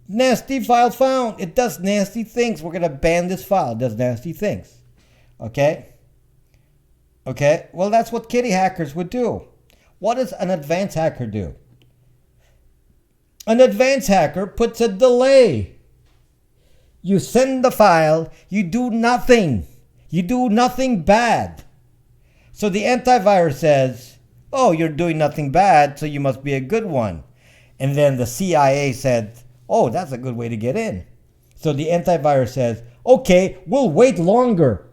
nasty file found. It does nasty things. We're going to ban this file. It does nasty things. Okay? Well, that's what kiddie hackers would do. What does an advanced hacker do? An advanced hacker puts a delay. You send the file. You do nothing. You do nothing bad. So the antivirus says, oh, you're doing nothing bad, so you must be a good one. And then the CIA said, oh, that's a good way to get in. So the antivirus says, okay, we'll wait longer.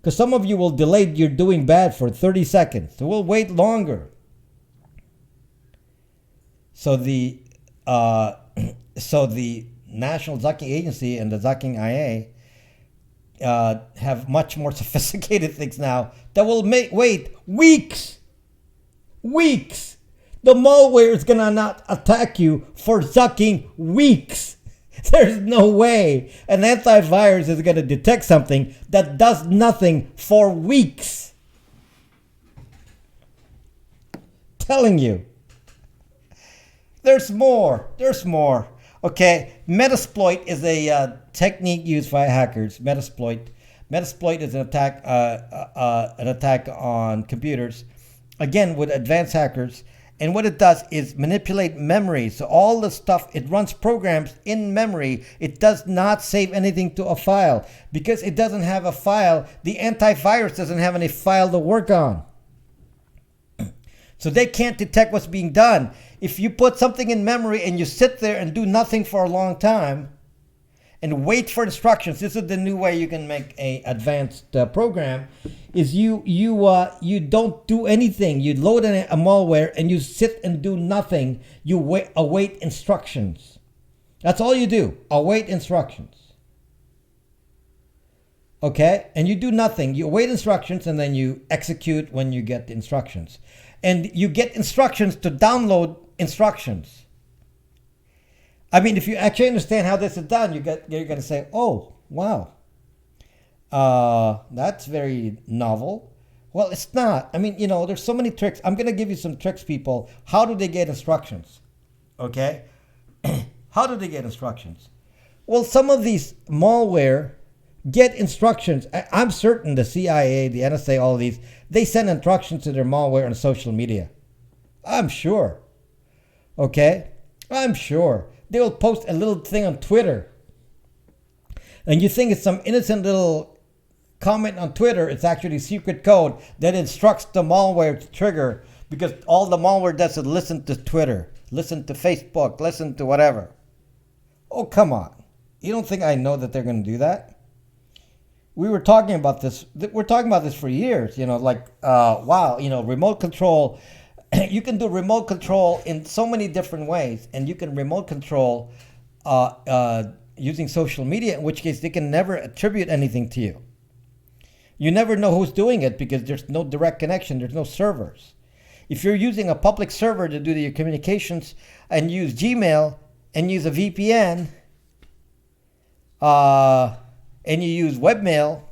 Because some of you will delay your doing bad for 30 seconds. So we'll wait longer. So the National Zucking Agency and the Zucking IA have much more sophisticated things now that will wait weeks. The malware is gonna not attack you for zucking weeks. There's no way an antivirus is gonna detect something that does nothing for weeks. Telling you. There's more. Okay, Metasploit is a technique used by hackers. Metasploit is an attack on computers, again with advanced hackers. And what it does is manipulate memory. So all the stuff, it runs programs in memory. It does not save anything to a file. Because it doesn't have a file, the antivirus doesn't have any file to work on. So they can't detect what's being done. If you put something in memory and you sit there and do nothing for a long time and wait for instructions, this is the new way you can make a advanced program, is you don't do anything. You load a malware and you sit and do nothing. You await instructions. That's all you do. Await instructions. Okay? And you do nothing. You await instructions and then you execute when you get the instructions. And you get instructions to download instructions. I mean, if you actually understand how this is done, you're going to say, oh, wow. That's very novel. Well, it's not. I mean, there's so many tricks. I'm going to give you some tricks, people. How do they get instructions? Okay? How do they get instructions? Well, some of these malware get instructions. I'm certain the CIA, the NSA, all of these, they send instructions to their malware on social media. I'm sure. Okay? I'm sure. They will post a little thing on Twitter. and you think it's some innocent little comment on Twitter. It's actually secret code that instructs the malware to trigger, because all the malware does is listen to Twitter, listen to Facebook, listen to whatever. Oh, come on. You don't think I know that they're going to do that? We were talking about this. We're talking about this for years, wow, remote control. You can do remote control in so many different ways, and you can remote control using social media, in which case they can never attribute anything to you. You never know who's doing it because there's no direct connection. There's no servers. If you're using a public server to do your communications and use Gmail and use a VPN and you use webmail,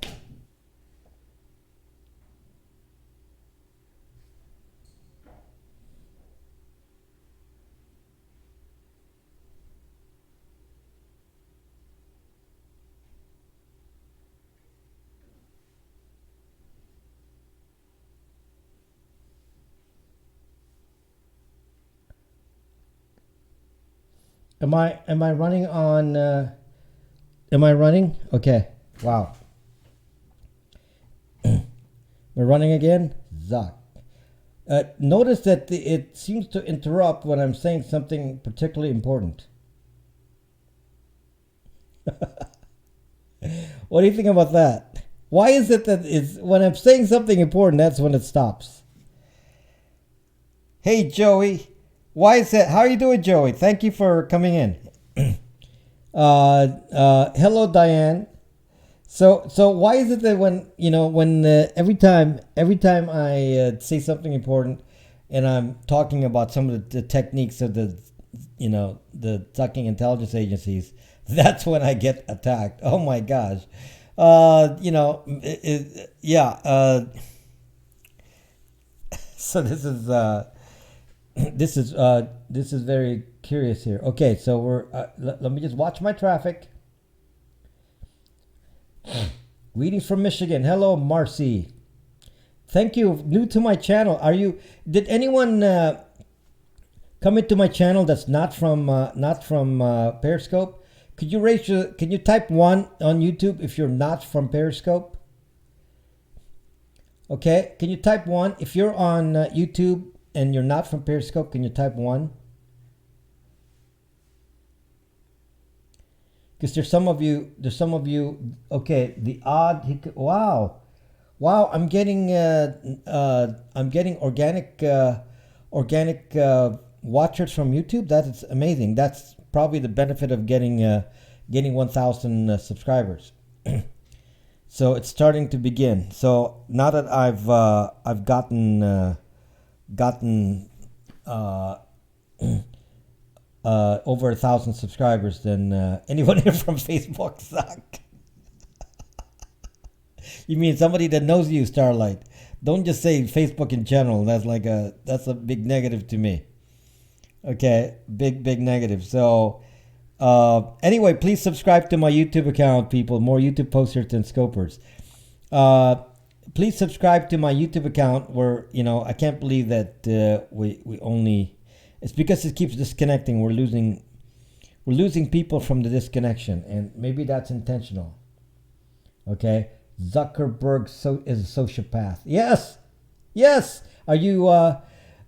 Am I running on? Am I running? Okay. Wow. We're running again. Zuck. Notice that it seems to interrupt when I'm saying something particularly important. What do you think about that? Why is it that it's when I'm saying something important, that's when it stops? Hey, Joey. Why is that? How are you doing, Joey? Thank you for coming in. Hello, Diane. So why is it that when every time I say something important and I'm talking about some of the techniques of the sucking intelligence agencies, that's when I get attacked? Oh my gosh. So this is very curious here. Okay, so we're let me just watch my traffic. Greetings from Michigan. Hello, Marcy. Thank you. New to my channel. Did anyone come into my channel that's not from Periscope? Can you type 1 on YouTube if you're not from Periscope? Okay, can you type 1 if you're on YouTube and you're not from Periscope? Can you type 1? Because there's some of you. Okay, the odd. Wow. I'm getting organic watchers from YouTube. That is amazing. That's probably the benefit of getting 1,000 subscribers. So it's starting to begin. So now that I've gotten over 1,000 subscribers, then anyone here from Facebook, Zuck? You mean somebody that knows you, Starlight? Don't just say Facebook in general. That's a big negative to me. Okay, big negative. So anyway, please subscribe to my YouTube account, people. More YouTube posters than scopers. Please subscribe to my YouTube account, where I can't believe that we only. It's because it keeps disconnecting. We're losing people from the disconnection, and maybe that's intentional. Okay, Zuckerberg is a sociopath. Yes. Are you?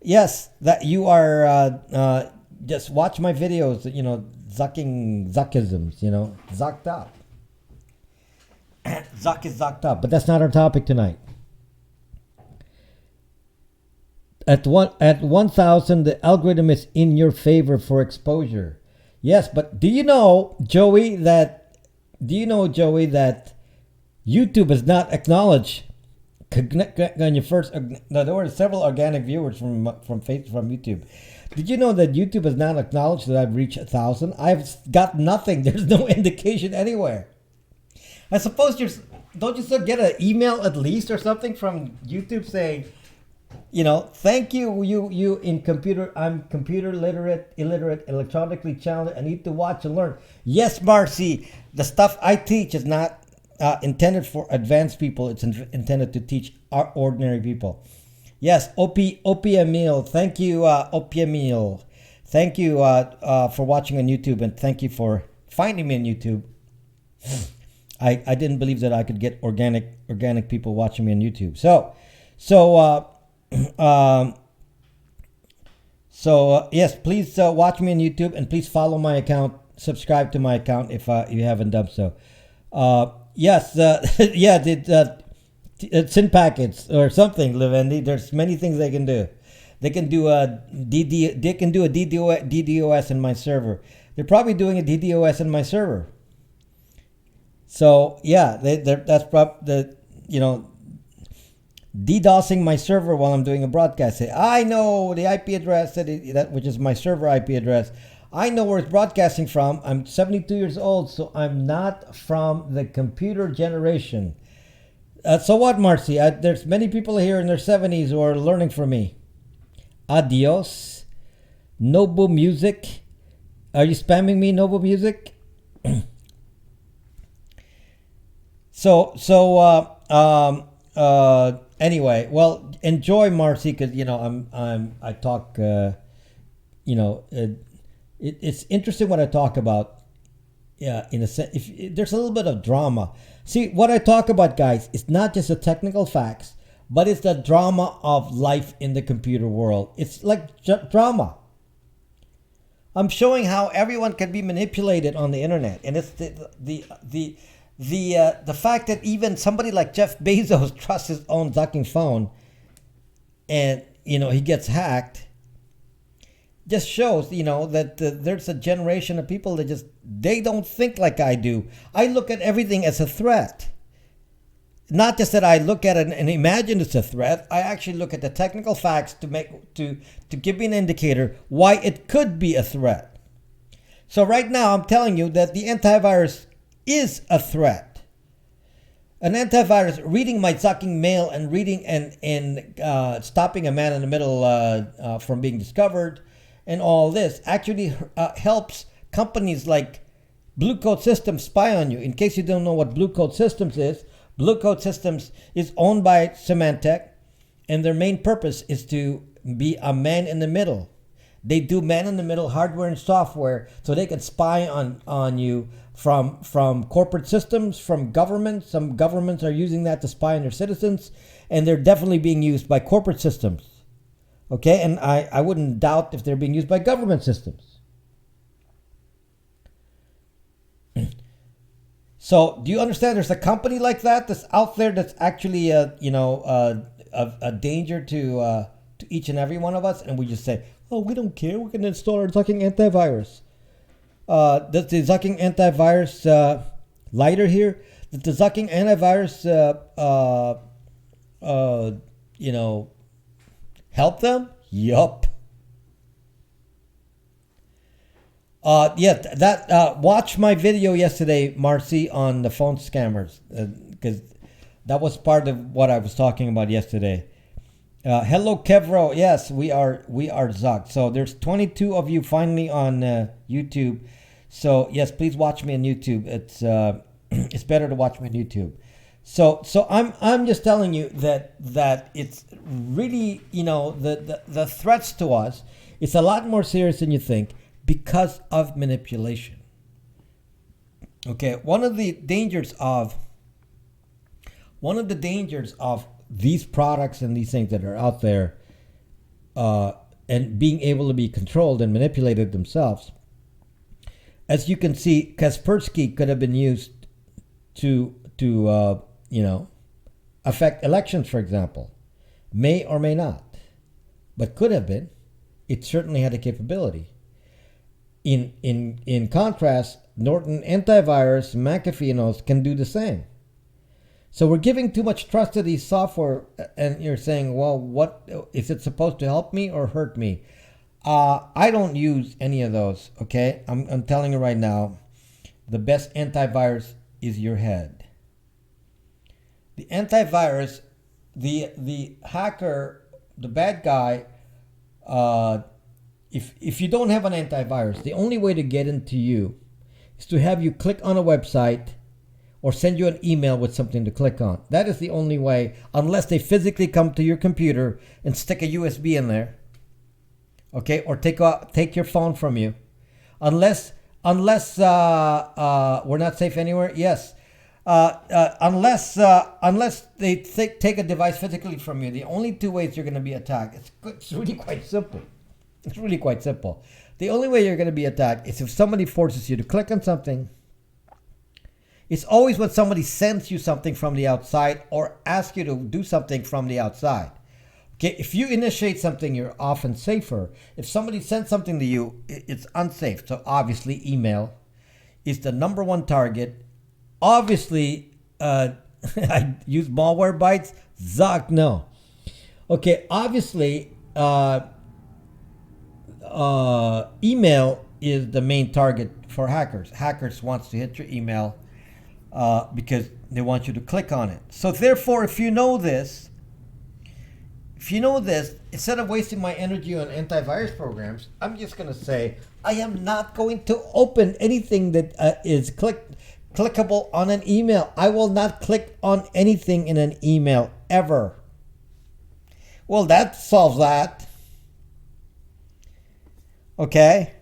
Yes, that you are. Just watch my videos. Zuckisms. Zucked up. Zuck is zucked up, but that's not our topic tonight. At 1,000, the algorithm is in your favor for exposure. Yes, but do you know, Joey, that YouTube has not acknowledged when you first? There were several organic viewers from YouTube. Did you know that YouTube has not acknowledged that I've reached 1,000? I've got nothing. There's no indication anywhere. I suppose don't you still get an email at least or something from YouTube saying, thank you, you in computer. I'm computer illiterate, electronically challenged. I need to watch and learn. Yes, Marcy, the stuff I teach is not intended for advanced people. It's intended to teach our ordinary people. Yes, Emil. Thank you, Emil. Thank you for watching on YouTube, and thank you for finding me on YouTube. I didn't believe that I could get organic people watching me on YouTube. So yes, please watch me on YouTube, and please follow my account. Subscribe to my account if you haven't done so. Yes, yeah, SYN packets or something, Levendi. There's many things they can do. They can do a DDoS in my server. They're probably doing a DDoS in my server. So yeah, that's DDoSing my server while I'm doing a broadcast. Say, I know the IP address that which is my server IP address. I know where it's broadcasting from. I'm 72 years old, so I'm not from the computer generation. So what, Marcy? There's many people here in their 70s who are learning from me. Adios. Nobu Music. Are you spamming me, Nobu Music? Anyway, well, enjoy, Marcy, because I talk. It's interesting what I talk about. Yeah, in a sense, if there's a little bit of drama. See, what I talk about, guys, is not just the technical facts, but it's the drama of life in the computer world. It's like drama. I'm showing how everyone can be manipulated on the internet, and it's the fact that even somebody like Jeff Bezos trusts his own ducking phone, and he gets hacked. Just shows, that there's a generation of people that they don't think like I do. I look at everything as a threat. Not just that I look at it and imagine it's a threat. I actually look at the technical facts to give me an indicator why it could be a threat. So right now I'm telling you that the antivirus is a threat. An antivirus reading my Zucking mail and reading and stopping a man in the middle from being discovered. And all this actually helps companies like BlueCode Systems spy on you. In case you don't know what BlueCode Systems is, BlueCode Systems is owned by Symantec, and their main purpose is to be a man in the middle. They do man in the middle hardware and software so they can spy on you from corporate systems, from governments. Some governments are using that to spy on their citizens, and they're definitely being used by corporate systems. Okay, and I wouldn't doubt if they're being used by government systems. So, do you understand? There's a company like that's out there that's actually a danger to each and every one of us, and we just say, "Oh, we don't care. We can install our Zucking antivirus." Does the Zucking antivirus lighter here? Does the Zucking antivirus help them? Yup. Watch my video yesterday, Marcy, on the phone scammers, because that was part of what I was talking about yesterday. Hello, Kevro. Yes, we are Zuck. So there's 22 of you finally on YouTube. So yes, please watch me on YouTube. It's better to watch me on YouTube. So I'm just telling you that it's really, the threats to us, it's a lot more serious than you think because of manipulation. Okay, one of the dangers of these products and these things that are out there, and being able to be controlled and manipulated themselves, as you can see, Kaspersky could have been used to affect elections, for example. May or may not, but could have been. It certainly had a capability. In contrast, Norton Antivirus, McAfee, and those can do the same. So we're giving too much trust to these software, and you're saying, well, what is it supposed to help me or hurt me? I don't use any of those. Okay, I'm telling you right now, the best antivirus is your head. The antivirus, the hacker, the bad guy, if you don't have an antivirus, the only way to get into you is to have you click on a website or send you an email with something to click on. That is the only way, unless they physically come to your computer and stick a USB in there, okay, or take your phone from you. Unless we're not safe anywhere. Yes, Unless they take a device physically from you, the only two ways you're going to be attacked. It's really quite simple. It's really quite simple. The only way you're going to be attacked is if somebody forces you to click on something. It's always when somebody sends you something from the outside or asks you to do something from the outside. Okay, if you initiate something, you're often safer. If somebody sends something to you, it's unsafe. So obviously, email is the number one target. Obviously, I use malware bytes. Zuck, no. Okay, obviously, email is the main target for hackers. Hackers wants to hit your email because they want you to click on it. So therefore, if you know this, instead of wasting my energy on antivirus programs, I'm just going to say, I am not going to open anything that is clickable on an email. I will not click on anything in an email ever. Well, that solves that. Okay?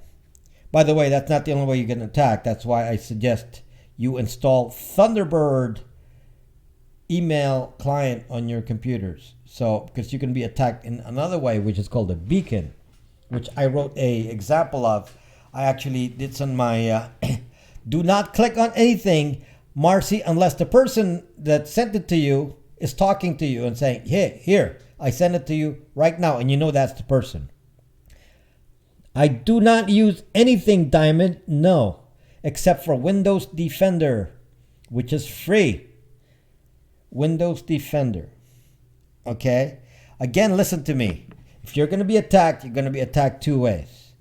By the way, that's not the only way you get attacked. That's why I suggest you install Thunderbird email client on your computers. So, because you can be attacked in another way, which is called a beacon, which I wrote a example of. I actually did some my do not click on anything, Marcy, unless the person that sent it to you is talking to you and saying, hey, here, I sent it to you right now, and you know that's the person. I do not use anything, Diamond, no, except for Windows Defender, which is free. Windows Defender. Okay? Again, listen to me. If you're going to be attacked, you're going to be attacked two ways.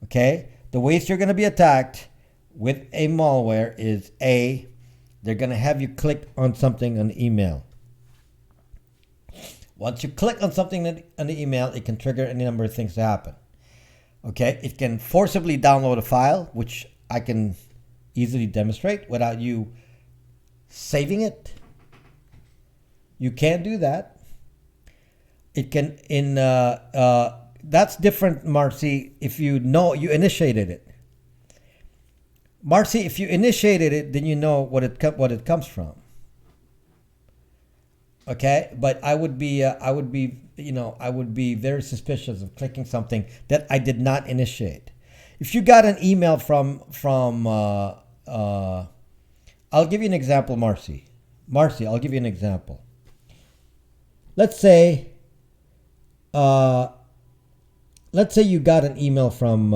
Okay? The ways you're going to be attacked with a malware is A, they're going to have you click on something on the email. Once you click on something on the email, it can trigger any number of things to happen. Okay? It can forcibly download a file, which I can easily demonstrate without you saving it. You can't do that. It can that's different, Marcy, if you know you initiated it. Marcy, if you initiated it, then you know what it comes from. Okay, but I would be very suspicious of clicking something that I did not initiate. If you got an email from I'll give you an example, Marcy. Marcy, I'll give you an example. Let's say you got an email from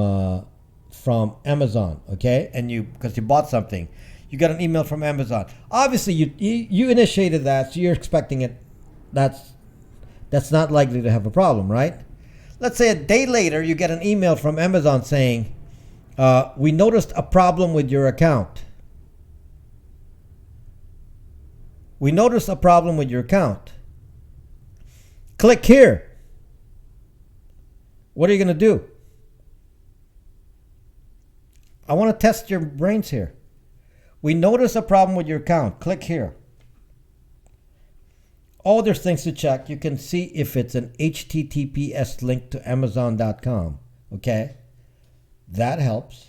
Amazon, okay? And because you bought something, you got an email from Amazon. Obviously, you initiated that, so you're expecting it. That's not likely to have a problem, right? Let's say a day later, you get an email from Amazon saying, we noticed a problem with your account. We noticed a problem with your account. Click here. What are you going to do? I want to test your brains here. We notice a problem with your account. Click here. Oh, there's things to check. You can see if it's an HTTPS link to Amazon.com. Okay? That helps.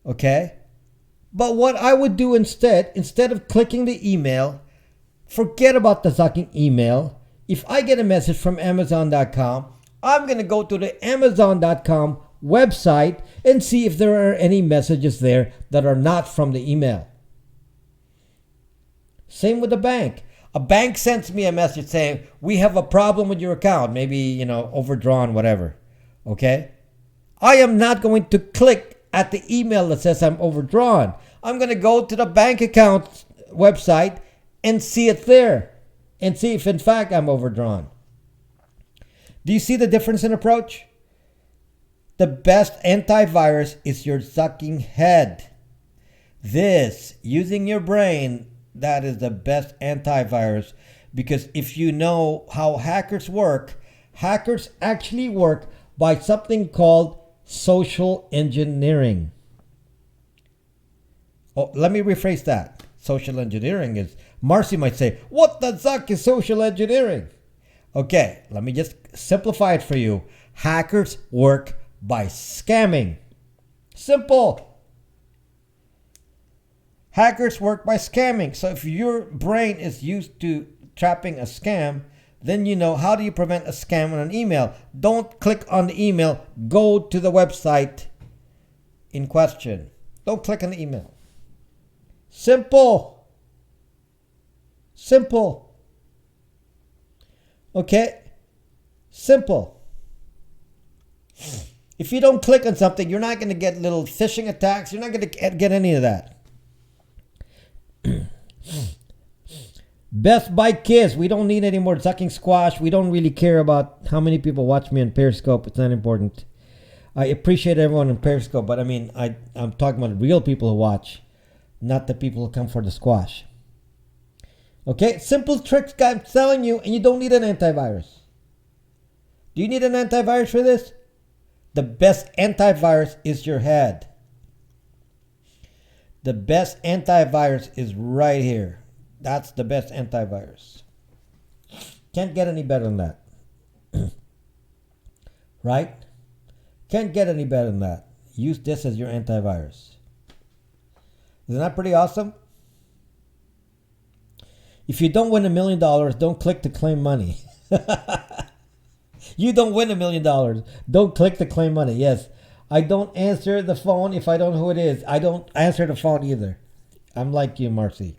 Okay? But what I would do instead of clicking the email, forget about the Zucking email. If I get a message from Amazon.com, I'm going to go to the Amazon.com website and see if there are any messages there that are not from the email. Same with the bank. A bank sends me a message saying, we have a problem with your account. Maybe, overdrawn, whatever. Okay? I am not going to click at the email that says I'm overdrawn. I'm going to go to the bank account website and see it there and see if in fact I'm overdrawn. Do you see the difference in approach? The best antivirus is your sucking head. This, using your brain, that is the best antivirus, because if you know how hackers actually work by something called social engineering. Oh, let me rephrase that. Social engineering is, Marcy might say, what the Zuck is social engineering? Okay, let me just simplify it for you. Hackers work by scamming. Simple. Hackers work by scamming. So if your brain is used to trapping a scam, then you know how do you prevent a scam on an email. Don't click on the email. Go to the website in question. Don't click on the email. Simple. Simple. Okay? Simple. If you don't click on something, you're not going to get little phishing attacks. You're not going to get any of that. Best Buy Kids. We don't need any more sucking squash. We don't really care about how many people watch me on Periscope. It's not important. I appreciate everyone on Periscope, but I mean, I'm talking about real people who watch, not the people who come for the squash. Okay? Simple tricks I'm telling you, and you don't need an antivirus. Do you need an antivirus for this? The best antivirus is your head. The best antivirus is right here. That's the best antivirus. Can't get any better than that. Right? Can't get any better than that. Use this as your antivirus. Isn't that pretty awesome? If you don't win $1 million, don't click to claim money. You don't win $1 million. Don't click to claim money. Yes. I don't answer the phone if I don't know who it is. I don't answer the phone either. I'm like you, Marcy.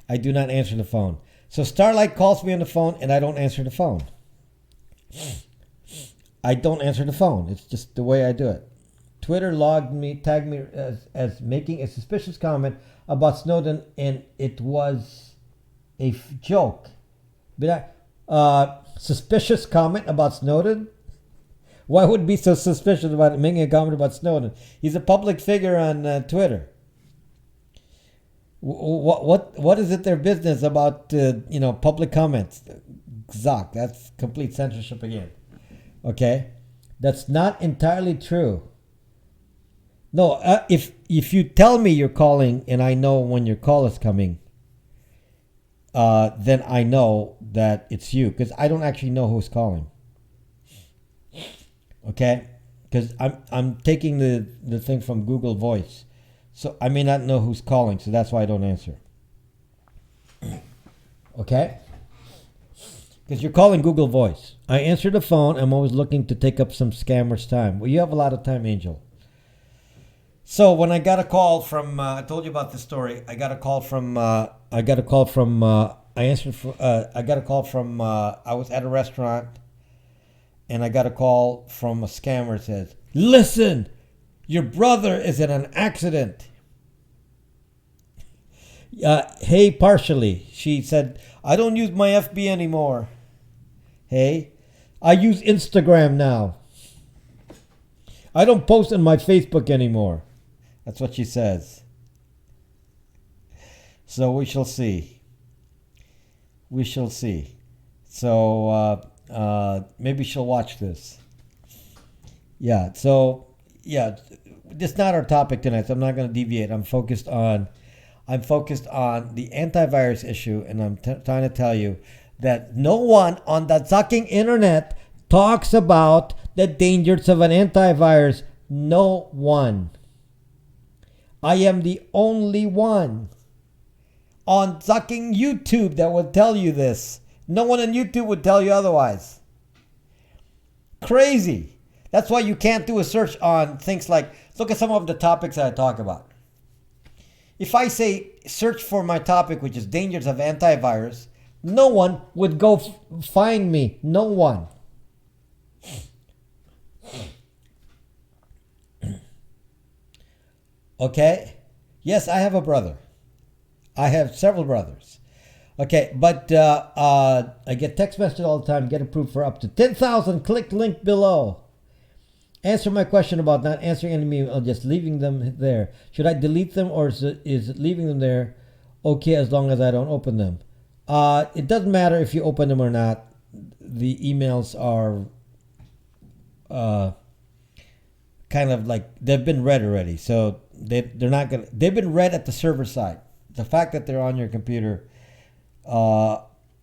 I do not answer the phone. So Starlight calls me on the phone and I don't answer the phone. I don't answer the phone. It's just the way I do it. Twitter tagged me as making a suspicious comment about Snowden, and it was a joke. But suspicious comment about Snowden? Why would it be so suspicious about making a comment about Snowden? He's a public figure on Twitter. What is it their business about public comments? Zuck, that's complete censorship again. Okay, that's not entirely true. No, if you tell me you're calling and I know when your call is coming, then I know that it's you, because I don't actually know who's calling. Okay, because I'm taking the thing from Google Voice, so I may not know who's calling, so that's why I don't answer. Okay, because you're calling Google Voice. I answer the phone. I'm always looking to take up some scammers' time. Well, you have a lot of time, Angel. So when I got a call from, I told you about this story. I got a call from. I got a call from. I was at a restaurant, and I got a call from a scammer. That says, "Listen, your brother is in an accident." Hey, partially. She said, "I don't use my FB anymore. Hey, I use Instagram now. I don't post on my Facebook anymore." That's what she says. So we shall see. We shall see. So maybe she'll watch this. Yeah. So yeah, this is not our topic tonight. So I'm not going to deviate. I'm focused on the antivirus issue, and I'm trying to tell you that no one on the sucking internet talks about the dangers of an antivirus. No one. I am the only one on sucking YouTube that will tell you this. No one on YouTube would tell you otherwise. Crazy. That's why you can't do a search on things like, look at some of the topics that I talk about. If I say search for my topic, which is dangers of antivirus, no one would go find me. No one. Okay? Yes, I have a brother. I have several brothers. Okay, but I get text messages all the time. Get approved for up to 10,000. Click link below. Answer my question about not answering any email, just leaving them there. Should I delete them, or is it leaving them there okay as long as I don't open them? It doesn't matter if you open them or not. The emails are kind of like they've been read already, so they've been read at the server side. The fact that they're on your computer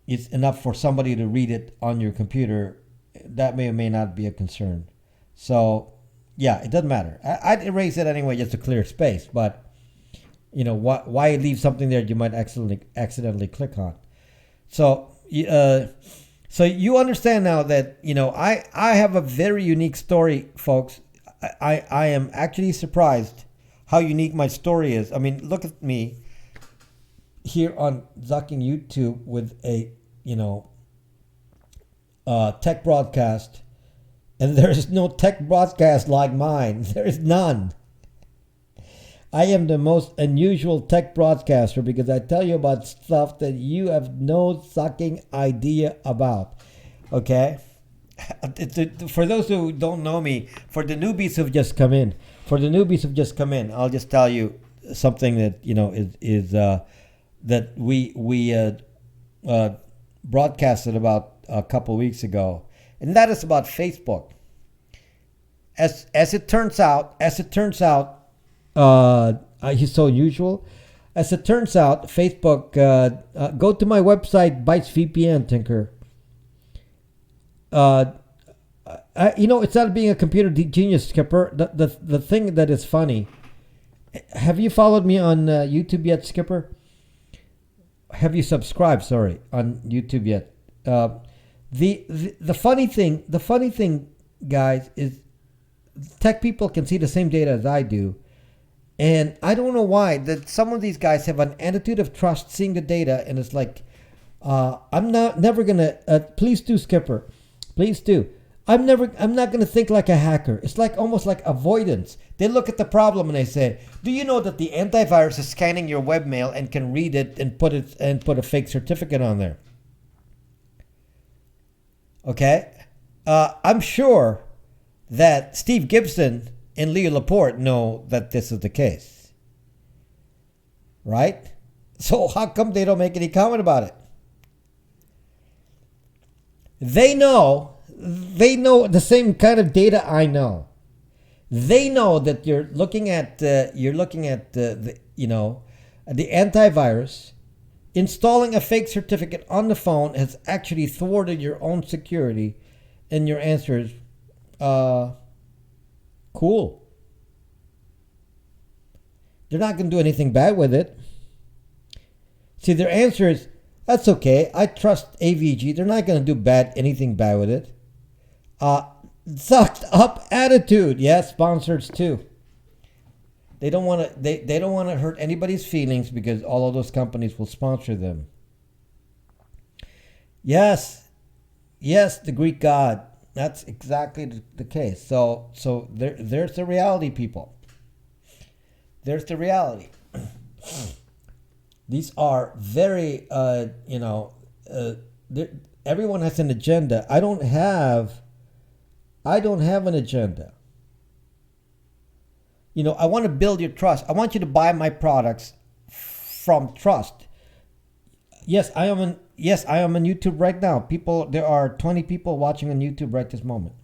is enough for somebody to read it on your computer. That may or may not be a concern. So yeah, it doesn't matter. I'd erase it anyway just to clear space, but why leave something there you might accidentally click on. So so you understand now that I have a very unique story, folks. I am actually surprised how unique my story is. I mean, look at me here on Zuck and YouTube with a tech broadcast, and there is no tech broadcast like mine. There is none. I am the most unusual tech broadcaster because I tell you about stuff that you have no sucking idea about. Okay? For those who don't know me, for the newbies who've just come in, I'll just tell you something that is that we broadcasted about a couple weeks ago, and that is about Facebook. As it turns out, he's so unusual. As it turns out, Facebook. Go to my website, Bytes VPN, Tinker. It's not being a computer genius, Skipper. The thing that is funny. Have you followed me on YouTube yet, Skipper? Have you subscribed? Sorry, on YouTube yet? The funny thing, guys, is tech people can see the same data as I do. And I don't know why that some of these guys have an attitude of trust seeing the data, and it's like, I'm never gonna. Please do, Skipper. Please do. I'm not gonna think like a hacker. It's like almost like avoidance. They look at the problem and they say, "Do you know that the antivirus is scanning your webmail and can read it and put a fake certificate on there?" Okay, I'm sure that Steve Gibson and Leo Laporte know that this is the case, right? So how come they don't make any comment about it? They know the same kind of data I know. They know that you're looking at the antivirus. Installing a fake certificate on the phone has actually thwarted your own security, and your answer is, cool. They're not going to do anything bad with it. See, their answer is, that's okay. I trust AVG. They're not going to do anything bad with it. Sucked up attitude. Yes, sponsors too. They don't want to. They don't want to hurt anybody's feelings because all of those companies will sponsor them. Yes, the Greek god. That's exactly the case. So there's the reality, people. There's the reality. These are very, everyone has an agenda. I don't have an agenda. I want to build your trust. I want you to buy my products from trust. Yes, I am on YouTube right now. There are 20 people watching on YouTube right this moment.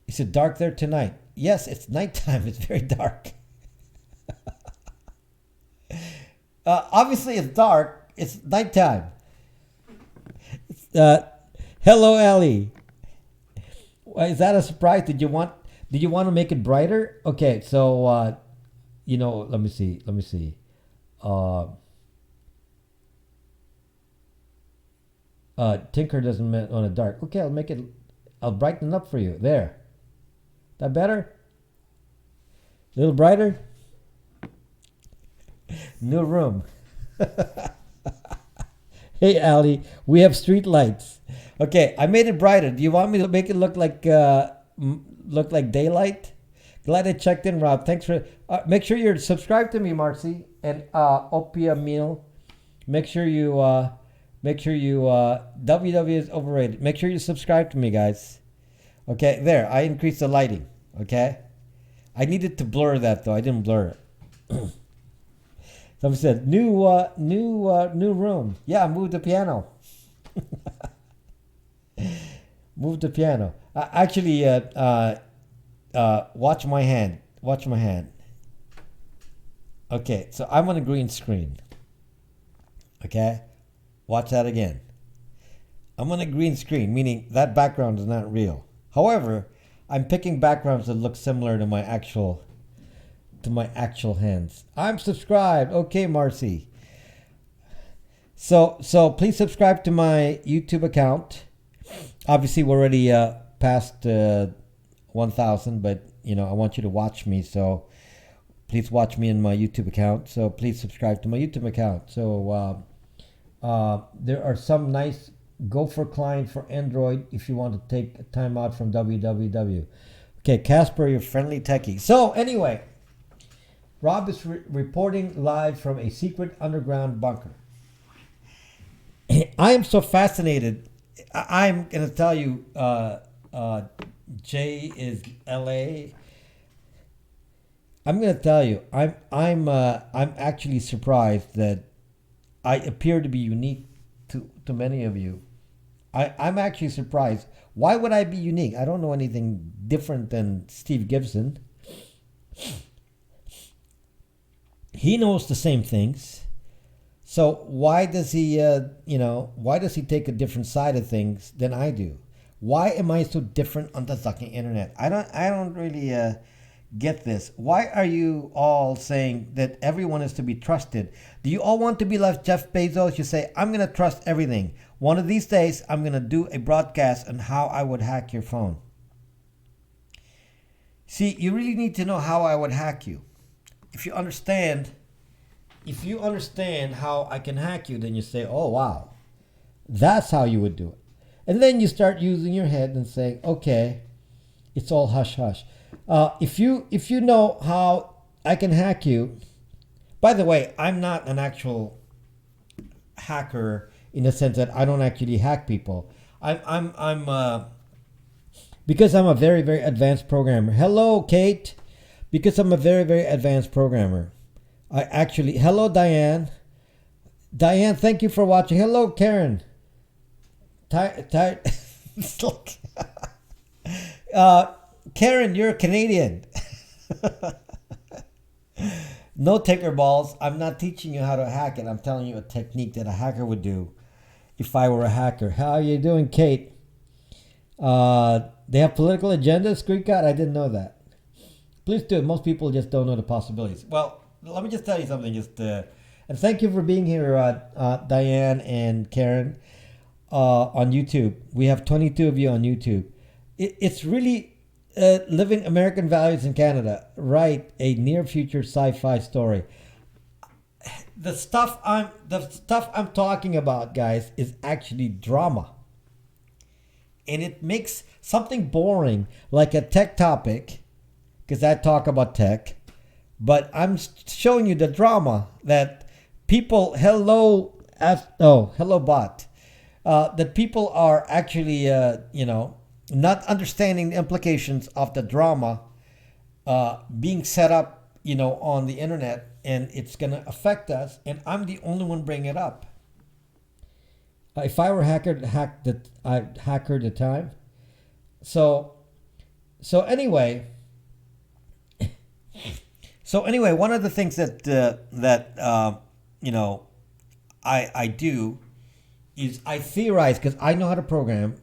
Is it dark there tonight? Yes, it's nighttime. It's very dark. Obviously, it's dark. It's nighttime. Hello, Ellie. Is that a surprise? Did you want to make it brighter? Okay, so let me see. Tinker doesn't want it dark. Okay, I'll brighten it up for you. There. That better? A little brighter? New room. Hey, Ali, we have street lights. Okay, I made it brighter. Do you want me to make it look like daylight? Glad I checked in, Rob. Thanks for. Make sure you're subscribed to me, Marcy, and Opia Meal. Make sure you. WW is overrated. Make sure you subscribe to me, guys. Okay, there. I increased the lighting. Okay, I needed to blur that though. I didn't blur it. Someone said new room. Yeah, move the piano. Move the piano. Actually, watch my hand. Watch my hand. Okay, so I'm on a green screen. Okay, watch that again. I'm on a green screen, meaning that background is not real. However, I'm picking backgrounds that look similar to my actual to my actual hands. I'm subscribed. Okay, Marcy. So please subscribe to my YouTube account. Obviously, we're already past 1,000, but I want you to watch me. So please watch me in my YouTube account. So please subscribe to my YouTube account. So there are some nice Gopher clients for Android if you want to take a time out from www. Okay, Casper, you're friendly techie. So anyway, Rob is reporting live from a secret underground bunker. I am so fascinated. I'm going to tell you, J is LA. I'm going to tell you, I'm actually surprised that I appear to be unique to many of you. I'm actually surprised. Why would I be unique? I don't know anything different than Steve Gibson. He knows the same things. So why does he, why does he take a different side of things than I do? Why am I so different on the fucking internet? I don't really get this. Why are you all saying that everyone is to be trusted? Do you all want to be like Jeff Bezos? You say, I'm going to trust everything. One of these days, I'm going to do a broadcast on how I would hack your phone. See, you really need to know how I would hack you. If you understand how I can hack you, then you say, oh, wow, that's how you would do it. And then you start using your head and saying, okay, it's all hush hush. If you know how I can hack you, by the way, I'm not an actual hacker in the sense that I don't actually hack people. I'm because I'm a very, very advanced programmer. Hello, Kate. Because I'm a very, very advanced programmer. Hello, Diane. Diane, thank you for watching. Hello, Karen. Karen, you're a Canadian. No ticker balls. I'm not teaching you how to hack it. I'm telling you a technique that a hacker would do if I were a hacker. How are you doing, Kate? They have political agendas? Greek God, I didn't know that. Please do. Most people just don't know the possibilities. Well, let me just tell you something. And thank you for being here, Diane and Karen, on YouTube. We have 22 of you on YouTube. It's really living American values in Canada. Write a near future sci-fi story. The stuff I'm talking about, guys, is actually drama. And it makes something boring, like a tech topic, because I talk about tech. But I'm showing you the drama that people, hello bot, that people are actually, not understanding the implications of the drama being set up, on the internet, and it's going to affect us. And I'm the only one bringing it up. If I were a hacker, I'd hack her the time. So anyway. One of the things that I do is I theorize, because I know how to program.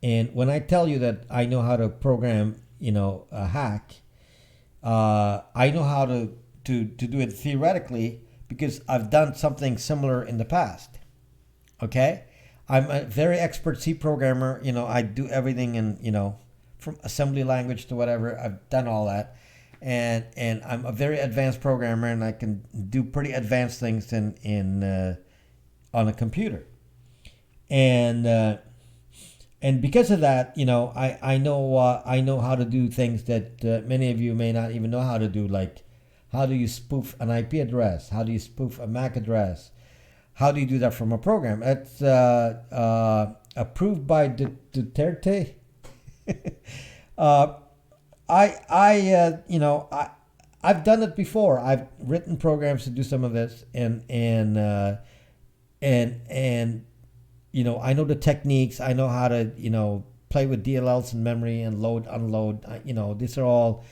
And when I tell you that I know how to program, a hack, I know how to do it theoretically because I've done something similar in the past. Okay? I'm a very expert C programmer. I do everything in, from assembly language to whatever. I've done all that. And I'm a very advanced programmer, and I can do pretty advanced things on a computer. And because of that, I know how to do things that many of you may not even know how to do, like how do you spoof an IP address? How do you spoof a MAC address? How do you do that from a program? It's approved by Duterte. I've done it before. I've written programs to do some of this, and I know the techniques. I know how to play with DLLs in memory and load, unload. These are all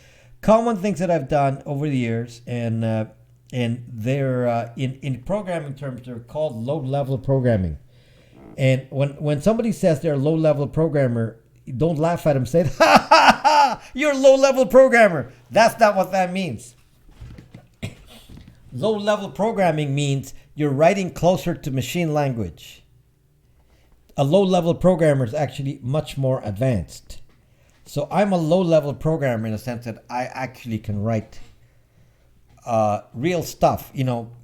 common things that I've done over the years, and they're in programming terms, they're called low-level programming. And when somebody says they're a low-level programmer, don't laugh at them. Say, ha ha ha! You're a low-level programmer. That's not what that means. Low-level programming means you're writing closer to machine language. A low-level programmer is actually much more advanced. So I'm a low-level programmer in the sense that I actually can write real stuff,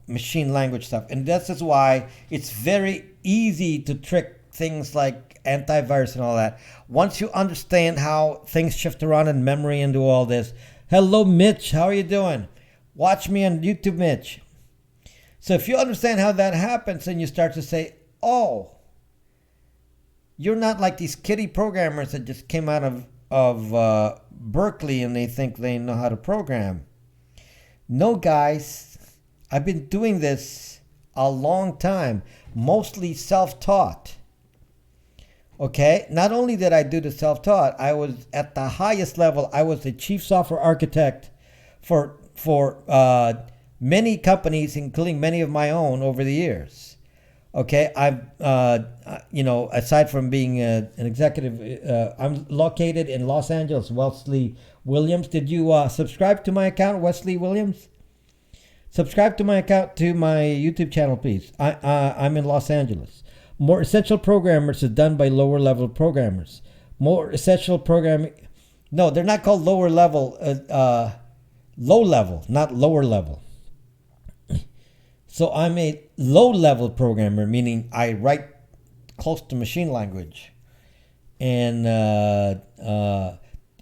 machine language stuff. And this is why it's very easy to trick things like antivirus and all that. Once you understand how things shift around in memory and do all this. Hello, Mitch. How are you doing? Watch me on YouTube, Mitch. So if you understand how that happens, and you start to say, oh, you're not like these kiddie programmers that just came out of Berkeley and they think they know how to program. No, guys, I've been doing this a long time, mostly self-taught. Okay, not only did I do the self-taught, I was at the highest level. I was the chief software architect for many companies, including many of my own over the years. Okay, I've aside from being an executive, I'm located in Los Angeles. Wesley Williams, did you subscribe to my account, Wesley Williams? Subscribe to my account, to my YouTube channel, please. I'm in Los Angeles. More essential programmers is done by lower level programmers. More essential programming. No, they're not called lower level. Low level, not lower level. So I'm a low level programmer, meaning I write close to machine language. And I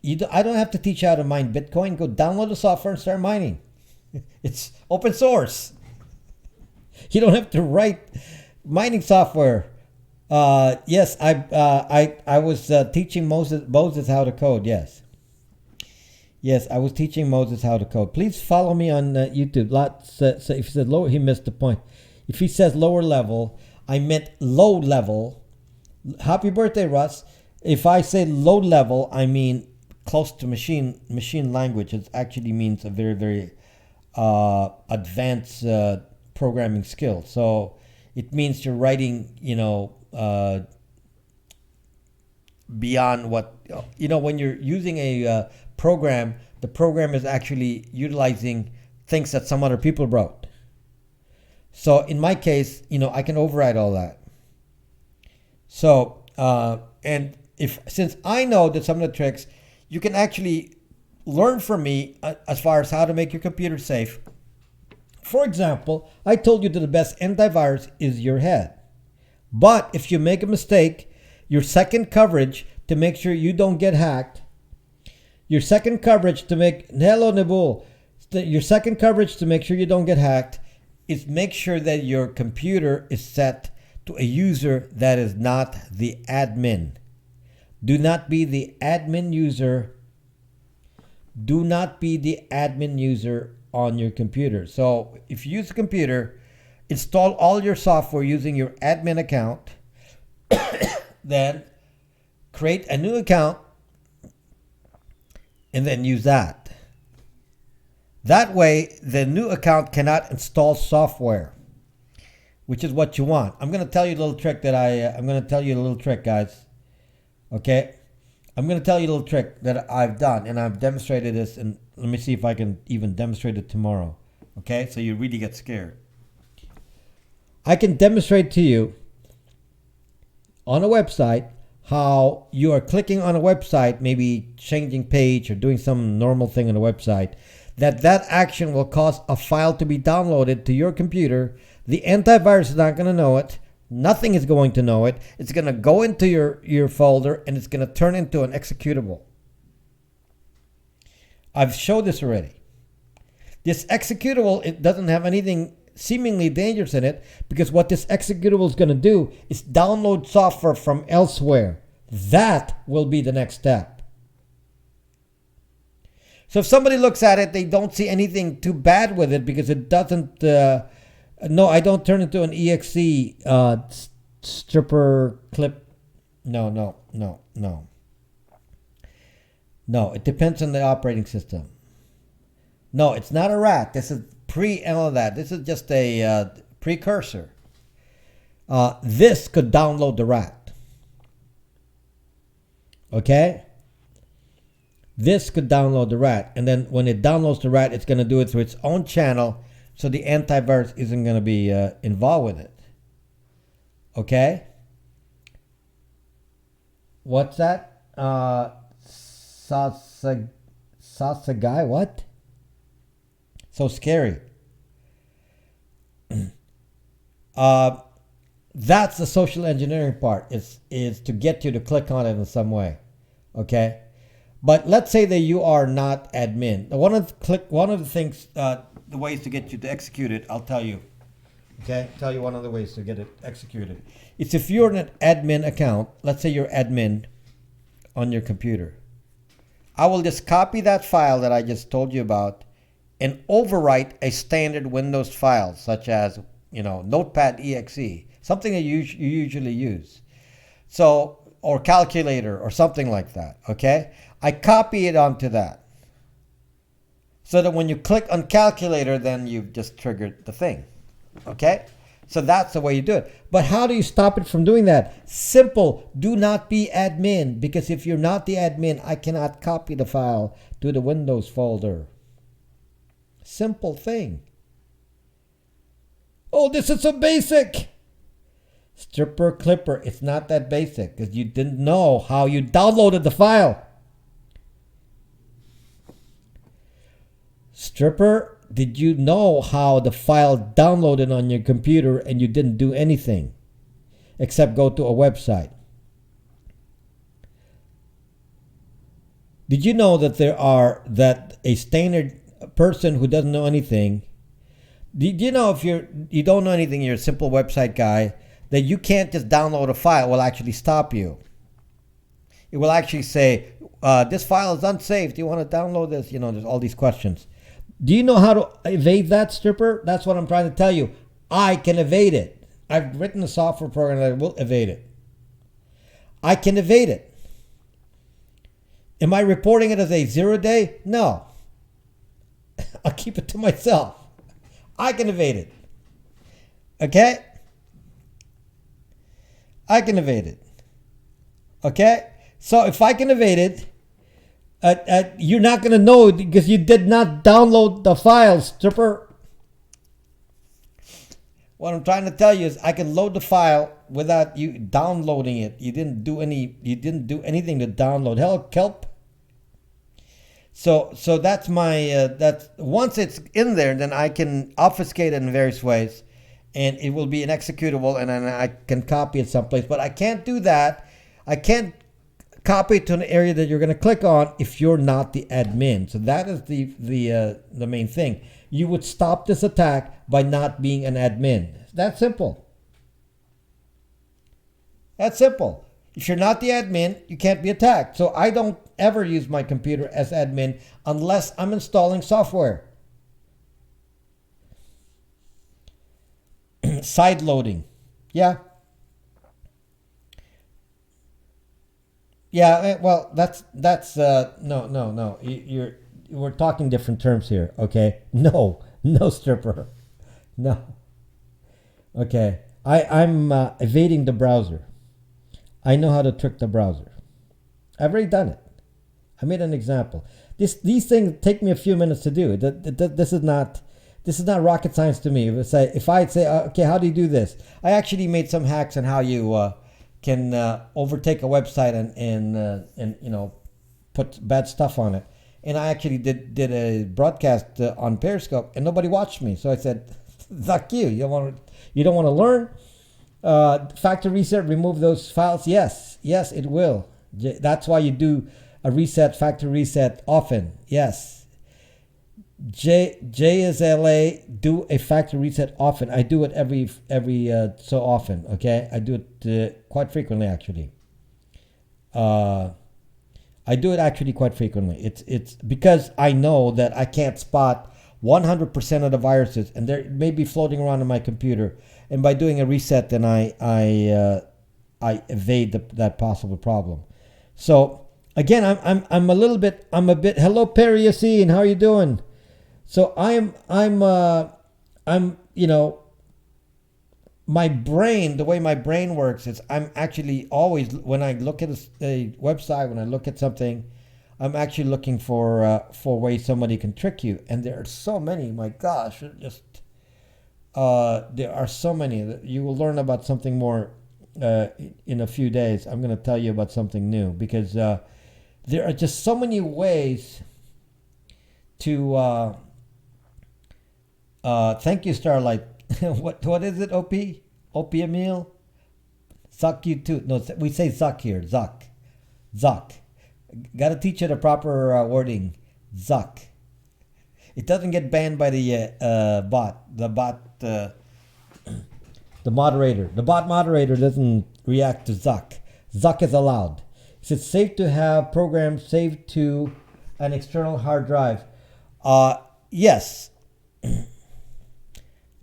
don't have to teach you how to mine Bitcoin. Go download the software and start mining. It's open source. You don't have to write mining software. Yes, I was teaching Moses how to code. Yes, I was teaching Moses how to code. Please follow me on YouTube. So if he said lower, he missed the point. If he says lower level, I meant low level. Happy birthday, Russ. If I say low level, I mean close to machine language. It actually means a very, very advanced programming skill. So it means you're writing, beyond what, when you're using a program, the program is actually utilizing things that some other people wrote. So in my case, I can override all that. So, and since I know that some of the tricks, you can actually learn from me as far as how to make your computer safe. For example, I told you that the best antivirus is your head. But if you make a mistake, your second coverage to make sure you don't get hacked, your second coverage to make, hello Nabul, your second coverage to make sure you don't get hacked is make sure that your computer is set to a user that is not the admin. Do not be the admin user. Do not be the admin user on your computer. So if you use a computer, install all your software using your admin account, then create a new account and then use that. That way, the new account cannot install software, which is what you want. I'm going to tell you a little trick guys. Okay? I'm going to tell you a little trick that I've done, and I've demonstrated this, and let me see if I can even demonstrate it tomorrow. Okay? So you really get scared. I can demonstrate to you on a website how you are clicking on a website, maybe changing page or doing some normal thing on a website, that action will cause a file to be downloaded to your computer. The antivirus is not going to know it. Nothing is going to know it. It's going to go into your folder and it's going to turn into an executable. I've showed this already. This executable, it doesn't have anything seemingly dangerous in it, because what this executable is going to do is download software from elsewhere. That will be the next step. So if somebody looks at it, they don't see anything too bad with it because it doesn't, no, I don't turn into an exe stripper clip. No, it depends on the operating system. No, it's not a rat. This is pre and all that. This is just a precursor. This could download the rat. Okay? this could download the rat. And then when it downloads the rat, it's going to do it through its own channel, so the antivirus isn't going to be involved with it. Okay? What's that? Sasagai, what? So scary. That's the social engineering part. Is to get you to click on it in some way. Okay? But let's say that you are not admin. One of the things, the ways to get you to execute it, I'll tell you. Okay? Tell you one of the ways to get it executed. It's if you're in an admin account, let's say you're admin on your computer. I will just copy that file that I just told you about and overwrite a standard Windows file, such as, Notepad.exe, something that you usually use. So, or calculator or something like that, okay? I copy it onto that. So that when you click on calculator, then you've just triggered the thing, okay? So that's the way you do it. But how do you stop it from doing that? Simple. Do not be admin, because if you're not the admin, I cannot copy the file to the Windows folder. Simple thing. Oh, this is so basic. Stripper Clipper, it's not that basic because you didn't know how you downloaded the file. Stripper, did you know how the file downloaded on your computer and you didn't do anything except go to a website? Did you know that a standard person who doesn't know anything, did you know if you don't know anything, you're a simple website guy, that you can't just download a file? It will actually stop you. It will actually say, this file is unsafe. Do you want to download this? There's all these questions. Do you know how to evade that, Stripper? That's what I'm trying to tell you. I can evade it. I've written a software program that will evade it. I can evade it. Am I reporting it as a 0-day? No. I'll keep it to myself. I can evade it. Okay? I can evade it. Okay? So if I can evade it, you're not going to know because you did not download the file, Stripper. What I'm trying to tell you is I can load the file without you downloading it. You didn't do anything to download. Kelp. So that's my that's once it's in there, then I can obfuscate it in various ways, and it will be an executable, and then I can copy it someplace. But I can't do that. I can't copy it to an area that you're going to click on if you're not the admin. So that is the main thing. You would stop this attack by not being an admin. That's simple. That's simple. If you're not the admin, you can't be attacked. So I don't ever use my computer as admin unless I'm installing software. Side loading. Yeah. Yeah, well, that's no. We're talking different terms here, okay? No, Stripper. No. Okay. I'm evading the browser. I know how to trick the browser. I've already done it. I made an example. These things take me a few minutes to do. This is not rocket science to me. If I'd say, okay, how do you do this? I actually made some hacks on how you can overtake a website and put bad stuff on it. And I actually did a broadcast on Periscope, and nobody watched me. So I said, "Zuck you! You don't want to learn? Factory reset, remove those files. Yes, it will. That's why you do a factory reset often. Yes. J is LA. Do a factory reset often. I do it every so often. Okay, I do it quite frequently actually. I do it actually quite frequently. It's because I know that I can't spot 100% of the viruses, and they may be floating around on my computer. And by doing a reset, then I evade that possible problem. So again, I'm a bit. Hello, Perry Yassine, how are you doing? So I'm my brain, the way my brain works is I'm actually always, when I look at a website, when I look at something, I'm actually looking for ways somebody can trick you, and there are so many. My gosh, there are so many. You will learn about something more in a few days. I'm going to tell you about something new because there are just so many ways to. Thank you, Starlight. what is it? OP Emil. Zuck you too. No, we say Zuck here. Zuck. Got to teach you the proper wording. Zuck. It doesn't get banned by the bot. The moderator. The bot moderator doesn't react to Zuck. Zuck is allowed. Is it safe to have programs saved to an external hard drive? Yes.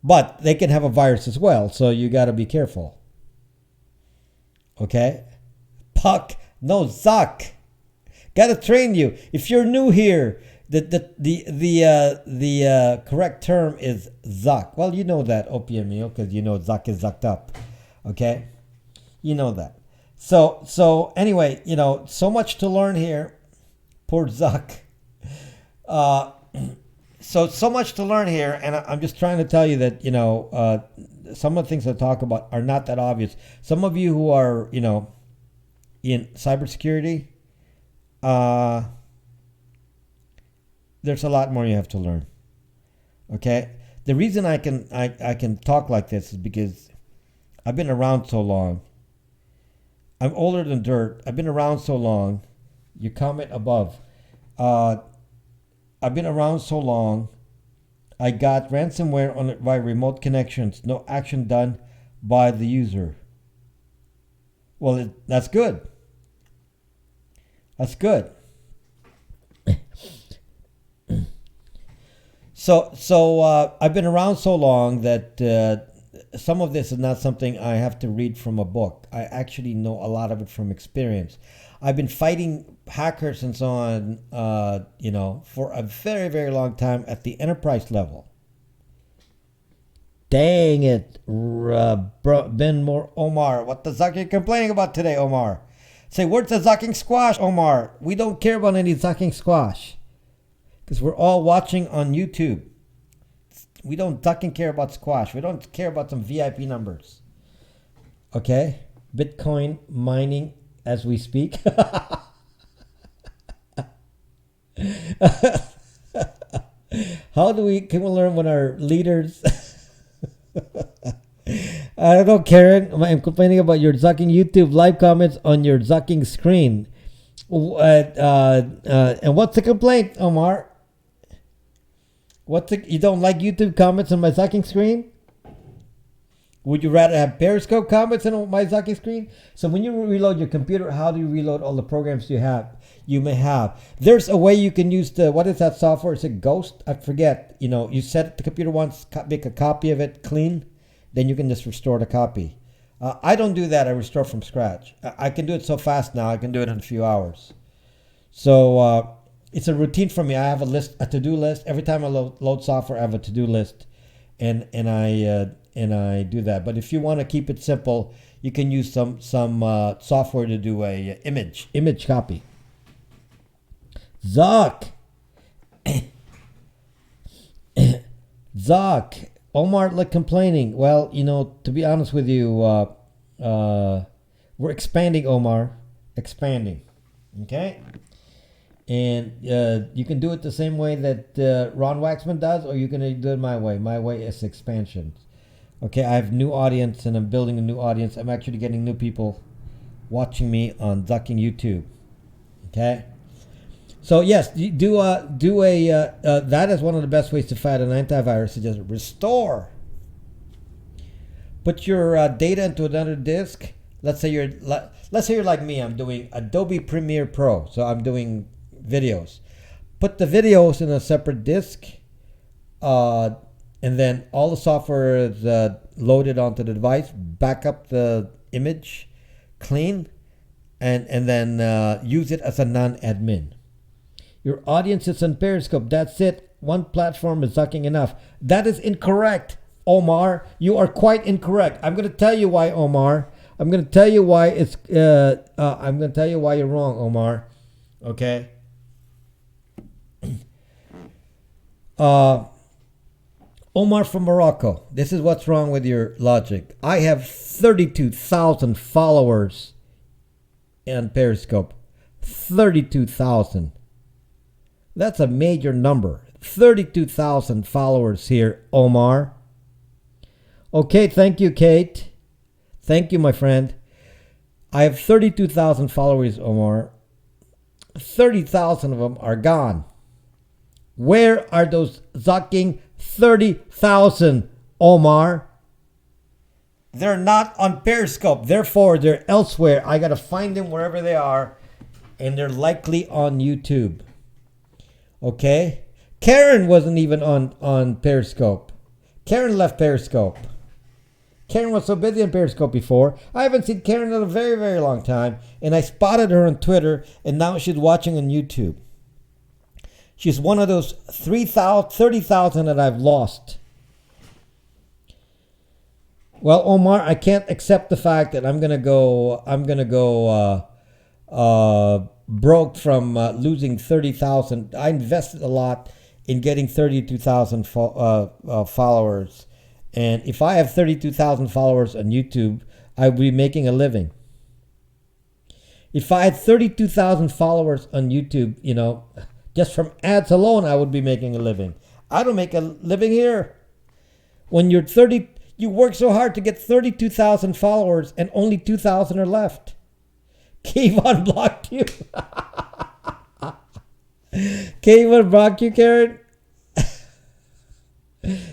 But they can have a virus as well, so you got to be careful. Okay? Puck. No, Zuck. Got to train you. If you're new here, the correct term is Zuck. Well, you know that, OPMEO, because you know Zuck is zucked up. Okay? You know that. So anyway, so much to learn here. Poor Zuck. So much to learn here, and I'm just trying to tell you that, some of the things I talk about are not that obvious. Some of you who are, in cybersecurity, there's a lot more you have to learn. Okay? The reason I can talk like this is because I've been around so long. I'm older than dirt. I've been around so long. You comment above. I've been around so long. I got ransomware on it by remote connections. No action done by the user. Well, that's good. That's good. So I've been around so long that some of this is not something I have to read from a book. I actually know a lot of it from experience. I've been fighting hackers and so on, for a very, very long time at the enterprise level. Dang it, Ben Moore, Omar. What the Zuck are you complaining about today, Omar? Say, where's the Zucking squash, Omar? We don't care about any Zucking squash. Because we're all watching on YouTube. We don't Zucking care about squash. We don't care about some VIP numbers. Okay? Bitcoin mining as we speak. Can we learn when our leaders... I don't know, Karen. I'm complaining about your Zucking YouTube live comments on your Zucking screen. And what's the complaint, Omar? You don't like YouTube comments on my Zucking screen? Would you rather have Periscope comments on my Zucking screen? So when you reload your computer, how do you reload all the programs you may have? There's a way you can use what is that software? Is it Ghost? I forget. You set the computer once, make a copy of it clean, then you can just restore the copy. I don't do that. I restore from scratch. I can do it so fast now. I can do it in a few hours. So it's a routine for me. I have a to-do list. Every time I load software, I have a to-do list, and I do that. But if you want to keep it simple, you can use some software to do a image copy. Zuck. Zuck. Omar complaining. Well, to be honest with you, we're expanding, Omar. Expanding. Okay? And you can do it the same way that Ron Waxman does, or you can do it my way. My way is expansion. Okay, I have new audience, and I'm building a new audience. I'm actually getting new people watching me on Zucking YouTube. Okay? So yes, that is one of the best ways to fight an antivirus, is just restore. Put your data into another disk. Let's say you're like me. I'm doing Adobe Premiere Pro, so I'm doing videos. Put the videos in a separate disk, and then all the software is loaded onto the device. Back up the image, clean, and then use it as a non-admin. Your audience is on Periscope. That's it. One platform is Zucking enough. That is incorrect, Omar. You are quite incorrect. I'm going to tell you why, Omar. I'm going to tell you why I'm going to tell you why you're wrong, Omar. Okay? Uh, Omar from Morocco. This is what's wrong with your logic. I have 32,000 followers on Periscope. 32,000. That's a major number. 32,000 followers here, Omar. Okay, thank you, Kate. Thank you, my friend. I have 32,000 followers, Omar. 30,000 of them are gone. Where are those zucking 30,000, Omar? They're not on Periscope. Therefore, they're elsewhere. I got to find them wherever they are. And they're likely on YouTube. Okay? Karen wasn't even on Periscope. Karen left Periscope. Karen was so busy on Periscope before. I haven't seen Karen in a very, very long time. And I spotted her on Twitter, and now she's watching on YouTube. She's one of those 30,000 that I've lost. Well, Omar, I can't accept the fact that I'm gonna go broke from losing 30,000. I invested a lot in getting 32,000 followers. And if I have 32,000 followers on YouTube, I would be making a living. If I had 32,000 followers on YouTube, just from ads alone, I would be making a living. I don't make a living here. When you're 30, you work so hard to get 32,000 followers and only 2,000 are left. Kayvon blocked you. Kayvon blocked you, Karen?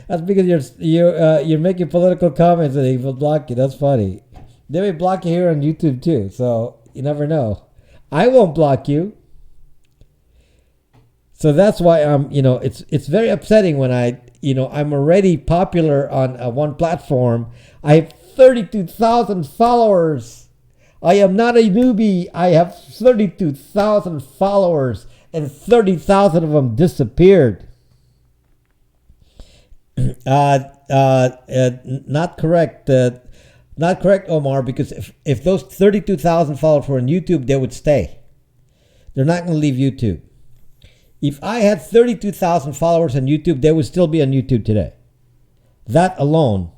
That's because you're making political comments and he will block you. That's funny. They may block you here on YouTube too, so you never know. I won't block you. So that's why it's very upsetting when I'm already popular on one platform. I have 32,000 followers. I am not a newbie. I have 32,000 followers and 30,000 of them disappeared. Not correct. Not correct, Omar, because if those 32,000 followers were on YouTube, they would stay. They're not going to leave YouTube. If I had 32,000 followers on YouTube, they would still be on YouTube today. That alone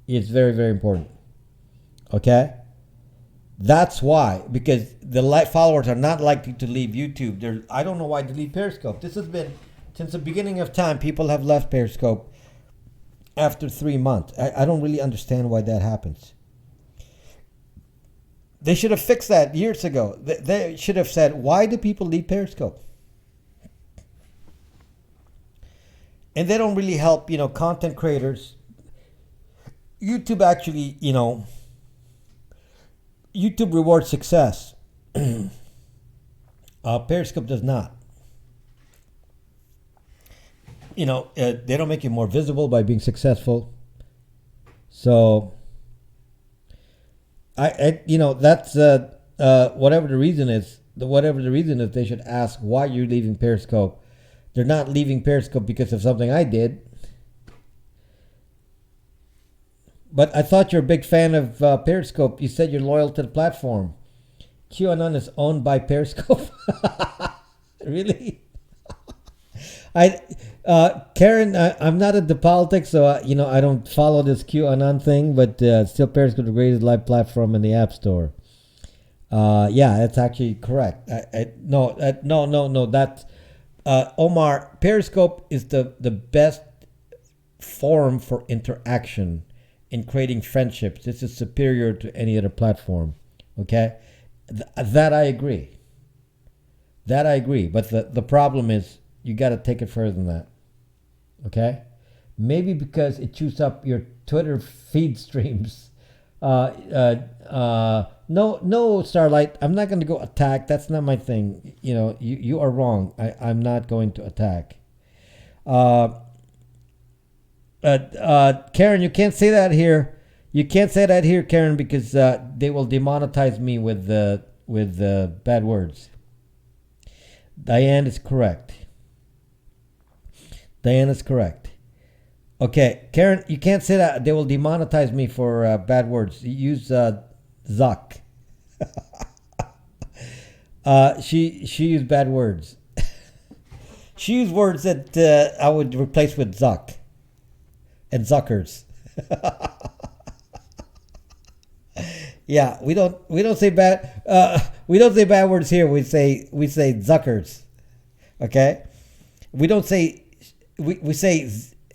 is very, very important. Okay? That's why, because the followers are not likely to leave YouTube. I don't know why they leave Periscope. This has been, since the beginning of time, people have left Periscope after 3 months. I don't really understand why that happens. They should have fixed that years ago. They should have said, why do people leave Periscope? And they don't really help, content creators. YouTube actually, YouTube rewards success. Periscope does not. They don't make you more visible by being successful. So, that's whatever the reason is. They should ask why you're leaving Periscope. They're not leaving Periscope because of something I did. But I thought you're a big fan of Periscope. You said you're loyal to the platform. QAnon is owned by Periscope. Really? Karen, I'm not into politics, so I don't follow this QAnon thing. But still, Periscope is the greatest live platform in the App Store. Yeah, that's actually correct. No. That's Omar. Periscope is the best forum for interaction in creating friendships. This is superior to any other platform. Okay, that I agree. But the problem is you got to take it further than that. Okay, maybe because it chews up your Twitter feed streams. No, Starlight. I'm not going to go attack. That's not my thing. You are wrong. I'm not going to attack. Karen, you can't say that here. You can't say that here, Karen, because they will demonetize me with bad words. Diane is correct. Okay, Karen, you can't say that. They will demonetize me for bad words. Use Zuck. She used bad words. She used words that I would replace with Zuck and Zuckers. Yeah, we don't say bad words here. We say Zuckers. Okay, we don't say we say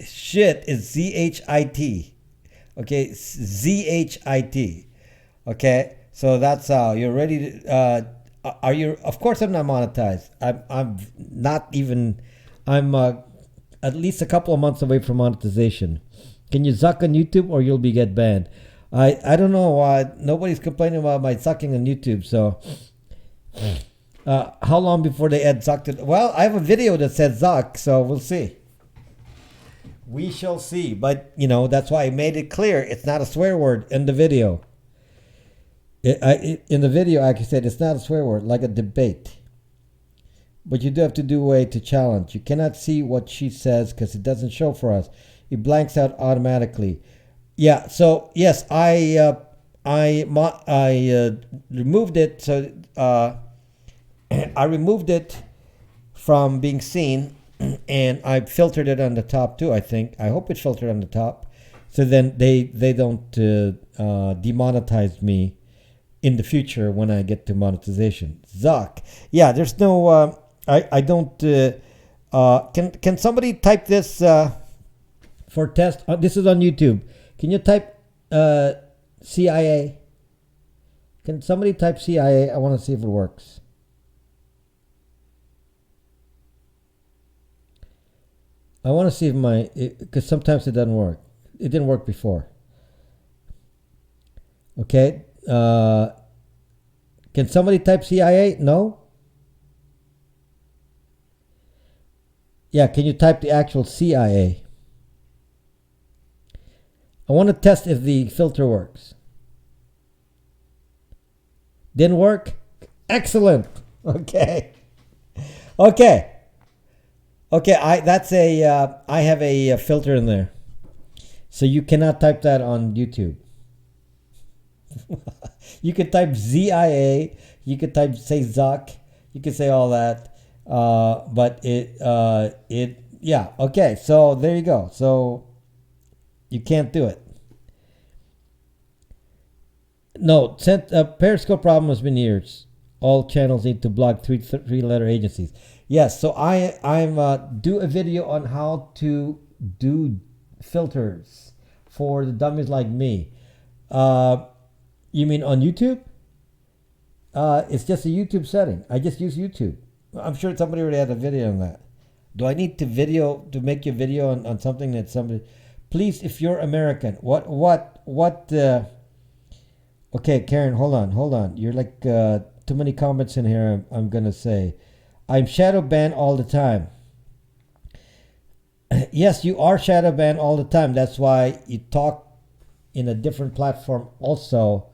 shit is ZHIT. Okay, ZHIT. Okay, so that's how you're ready to. Are you? Of course, I'm not monetized. I'm not even. I'm at least a couple of months away from monetization. Can you Zuck on YouTube or you'll be get banned? I don't know why nobody's complaining about my sucking on YouTube. So how long before they add Zuck to? Well, I have a video that says Zuck, so we'll see. We shall see. But that's why I made it clear. It's not a swear word in the video. In the video, like I said, it's not a swear word, like a debate. But you do have to do a way to challenge. You cannot see what she says because it doesn't show for us. It blanks out automatically. Yeah. So yes, I removed it. So I removed it from being seen, and I filtered it on the top too. I think. I hope it's filtered on the top, so then they don't demonetize me in the future when I get to monetization. Zuck. Yeah, there's no. I don't. Can somebody type this for test? This is on YouTube. Can you type CIA? Can somebody type CIA? I want to see if it works. I want to see if because sometimes it doesn't work. It didn't work before. Okay. Can somebody type CIA? No? Yeah, can you type the actual CIA? I want to test if the filter works. Didn't work? Excellent. Okay. Okay. Okay, I have a filter in there. So you cannot type that on YouTube. You could type ZIA, you could type say Zuck, you could say all that, but yeah, okay. So there you go. So you can't do it. No, Periscope problem has been years. All channels need to block three-letter agencies. Yes, so I'm do a video on how to do filters for the dummies like me. You mean on YouTube? It's just a YouTube setting. I just use YouTube. I'm sure somebody already had a video on that. Do I need to make a video on something that somebody? Please, if you're American, what? Okay, Karen, hold on. You're like too many comments in here. I'm gonna say, I'm shadow banned all the time. Yes, you are shadow banned all the time. That's why you talk in a different platform also.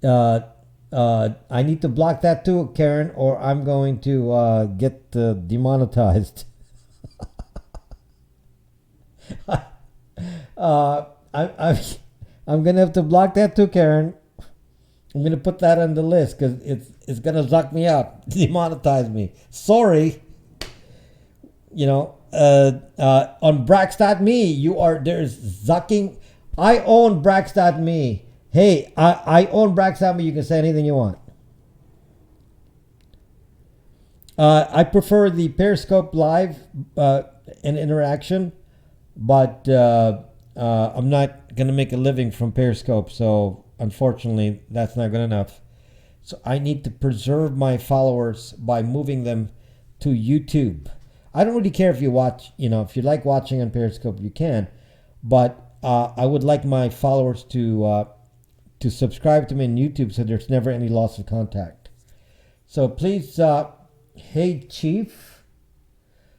I need to block that too, Karen, or I'm going to get demonetized. I'm gonna have to block that too, Karen. I'm gonna put that on the list because it's gonna zuck me up, demonetize me. Sorry. On Brax.me, there's zucking. I own Brax.me. Hey, I own Brax.me. You can say anything you want. I prefer the Periscope live and interaction, but I'm not going to make a living from Periscope, so unfortunately, that's not good enough. So I need to preserve my followers by moving them to YouTube. I don't really care if you watch, if you like watching on Periscope, you can, but I would like my followers to subscribe to me on YouTube so there's never any loss of contact. So please, hey Chief,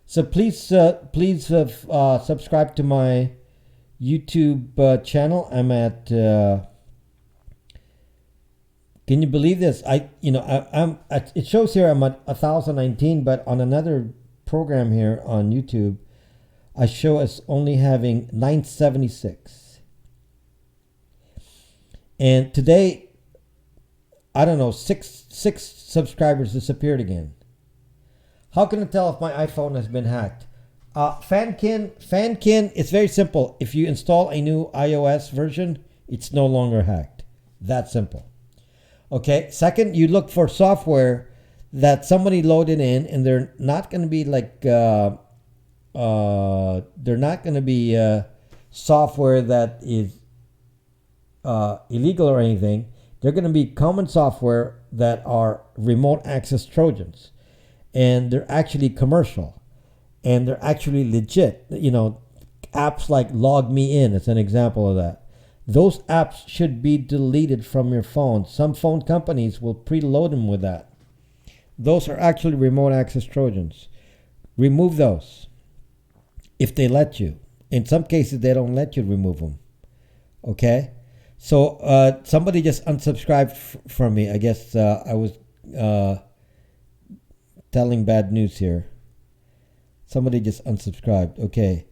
so please subscribe to my YouTube channel. I'm at. Can you believe this? I'm. It shows here I'm at 1019, but on another program here on YouTube, I show as only having 976. And today, I don't know, six subscribers disappeared again. How can I tell if my iPhone has been hacked? Fankin, it's very simple. If you install a new iOS version, it's no longer hacked. That simple. Okay. Second, you look for software that somebody loaded in, and they're not going to be like they're not going to be software that is illegal or anything. They're going to be common software that are remote access Trojans, and they're actually commercial, and they're actually legit. Apps like Log Me In is an example of that. Those apps should be deleted from your phone. Some phone companies will preload them with that. Those are actually remote access Trojans. Remove those if they let you. In some cases, they don't let you remove them. Okay? So somebody just unsubscribed from me. I guess I was telling bad news here. Somebody just unsubscribed. Okay.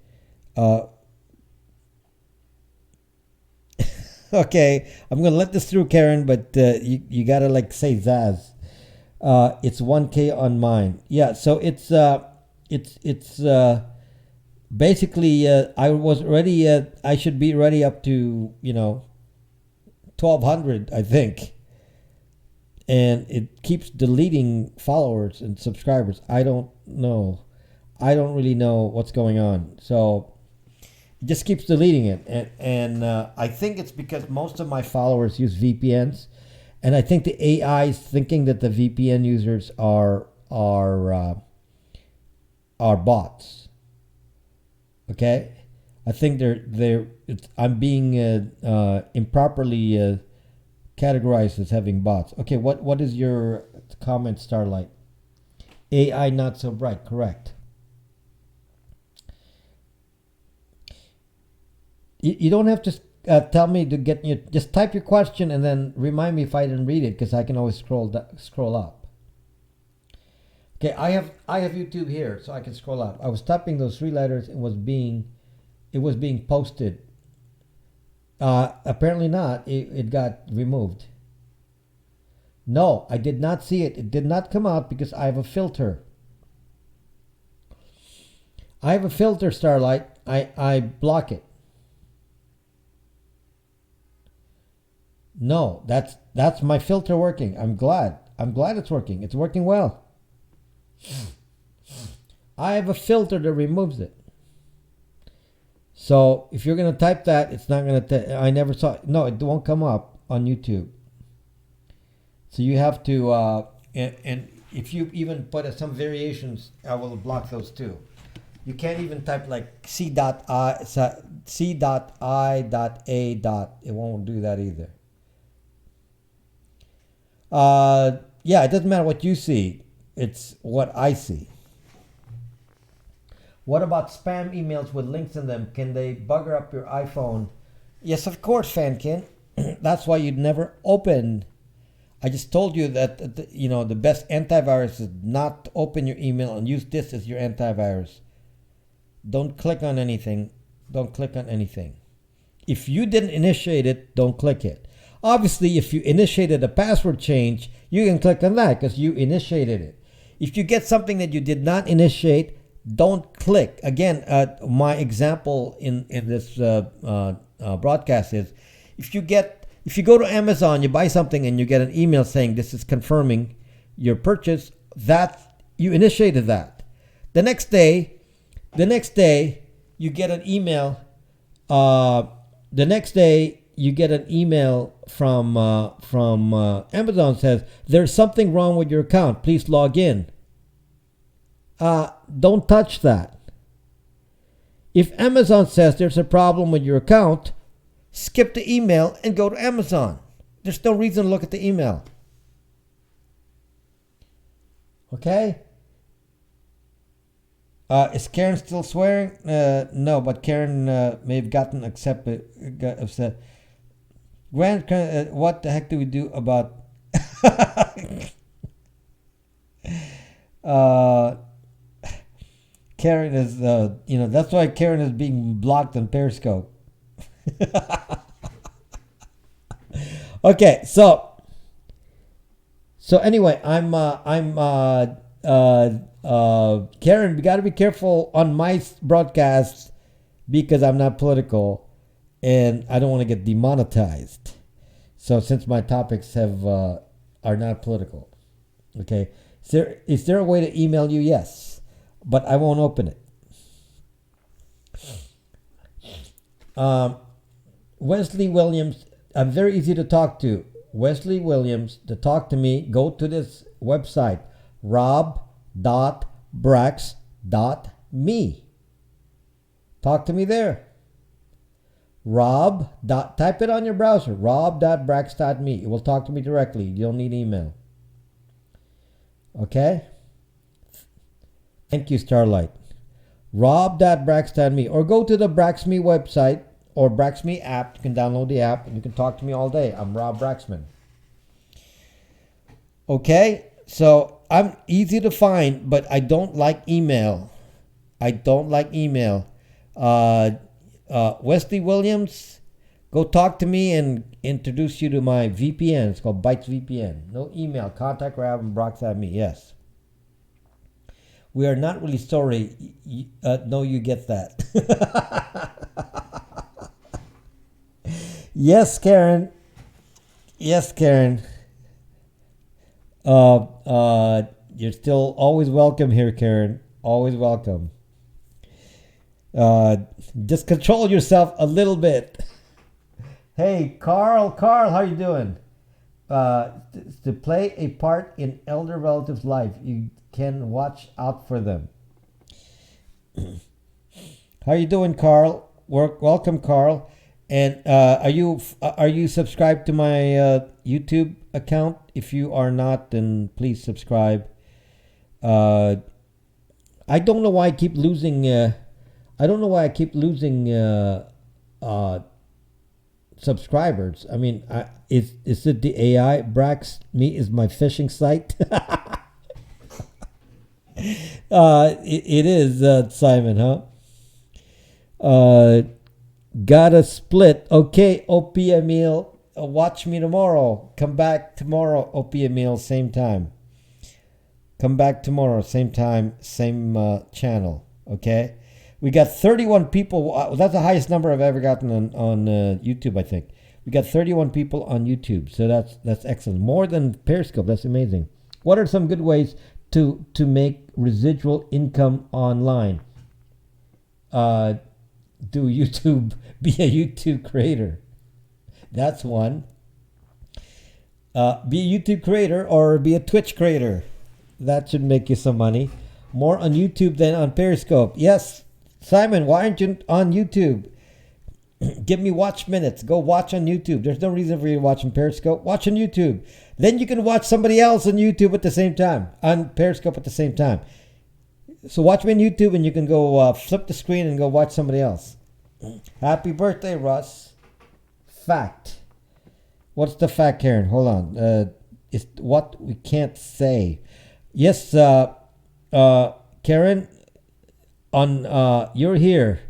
Okay, I'm going to let this through, Karen, but you got to like say Zaz. It's 1K on mine. Yeah, so it's basically I was ready. I should be ready up to 1,200, I think, and it keeps deleting followers and subscribers. I don't really know what's going on. So it just keeps deleting it, and I think it's because most of my followers use VPNs. And I think the AI is thinking that the VPN users are bots. Okay, I think I'm being improperly categorized as having bots. Okay, what is your comment, Starlight? AI not so bright. Correct. You don't have to tell me to get you. Just type your question and then remind me if I didn't read it, because I can always scroll up. Okay, I have YouTube here, so I can scroll up. I was typing those 3 letters. It was being posted. Apparently not. It got removed. No, I did not see it. It did not come out because I have a filter. I have a filter, Starlight. I block it. No, that's my filter working. I'm glad it's working. It's working well. I have a filter that removes it. So if you're going to type that, it's not going to. I never saw it. No, it won't come up on YouTube. So you have to, and if you even put some variations, I will block those too. You can't even type like C.I.A. It won't do that either. Yeah, it doesn't matter what you see. It's what I see. What about spam emails with links in them? Can they bugger up your iPhone? Yes, of course, Fankin. That's why you'd never open. I just told you that the best antivirus is not to open your email and use this as your antivirus. Don't click on anything. Don't click on anything. If you didn't initiate it, don't click it. Obviously, if you initiated a password change, you can click on that because you initiated it. If you get something that you did not initiate, don't click. Again, my example in this broadcast is if you go to Amazon, you buy something and you get an email saying this is confirming your purchase, that you initiated that. The next day you get an email. From Amazon says there's something wrong with your account. Please log in. Don't touch that. If Amazon says there's a problem with your account, skip the email and go to Amazon. There's no reason to look at the email. Okay? Is Karen still swearing? No, but Karen may have gotten upset. Grant, what the heck do we do about... Karen is, that's why Karen is being blocked on Periscope. Okay, so anyway, I'm Karen, we got to be careful on my broadcasts because I'm not political and I don't want to get demonetized. So since my topics are not political, okay. Is there a way to email you? Yes, but I won't open it. Wesley Williams, I'm very easy to talk to. Wesley Williams, to talk to me, go to this website, rob.brax.me. Talk to me there. Type it on your browser, rob.brax.me. It will talk to me directly. You don't need email. Okay? Thank you, Starlight. rob.brax.me, or go to the BraxMe website or BraxMe app. You can download the app and you can talk to me all day. I'm Rob Braxman. Okay? So I'm easy to find, but I don't like email. Wesley Williams, go talk to me and introduce you to my VPN. It's called Bytes VPN. No email. Contact rob.brax.me. Yes. We are not really sorry. No, you get that. Yes, Karen. Yes, Karen. You're still always welcome here, Karen. Always welcome. Just control yourself a little bit. Hey, Carl, how you doing? To play a part in elder relatives' life, you can watch out for them. How you doing, Carl? Welcome, Carl. And are you subscribed to my YouTube account? If you are not, then please subscribe. I don't know why I keep losing. Subscribers. I mean, is it the AI? Brax me is my phishing site. It is, Simon, huh? Gotta split. Okay, OP Emil, watch me tomorrow. Come back tomorrow, OP Emil, same time. Come back tomorrow, same time, same channel. Okay? We got 31 people. That's the highest number I've ever gotten on YouTube, I think. We got 31 people on YouTube, so that's excellent. More than Periscope. That's amazing. What are some good ways to make residual income online? Do YouTube, be a YouTube creator. That's one. Be a YouTube creator or be a Twitch creator. That should make you some money. More on YouTube than on Periscope. Yes, Simon, why aren't you on YouTube? Give me watch minutes. Go watch on YouTube. There's no reason for you to watch on Periscope. Watch on YouTube. Then you can watch somebody else on YouTube at the same time. On Periscope at the same time. So watch me on YouTube and you can go flip the screen and go watch somebody else. Happy birthday, Russ. Fact. What's the fact, Karen? Hold on. It's what we can't say. Yes, Karen, you're here.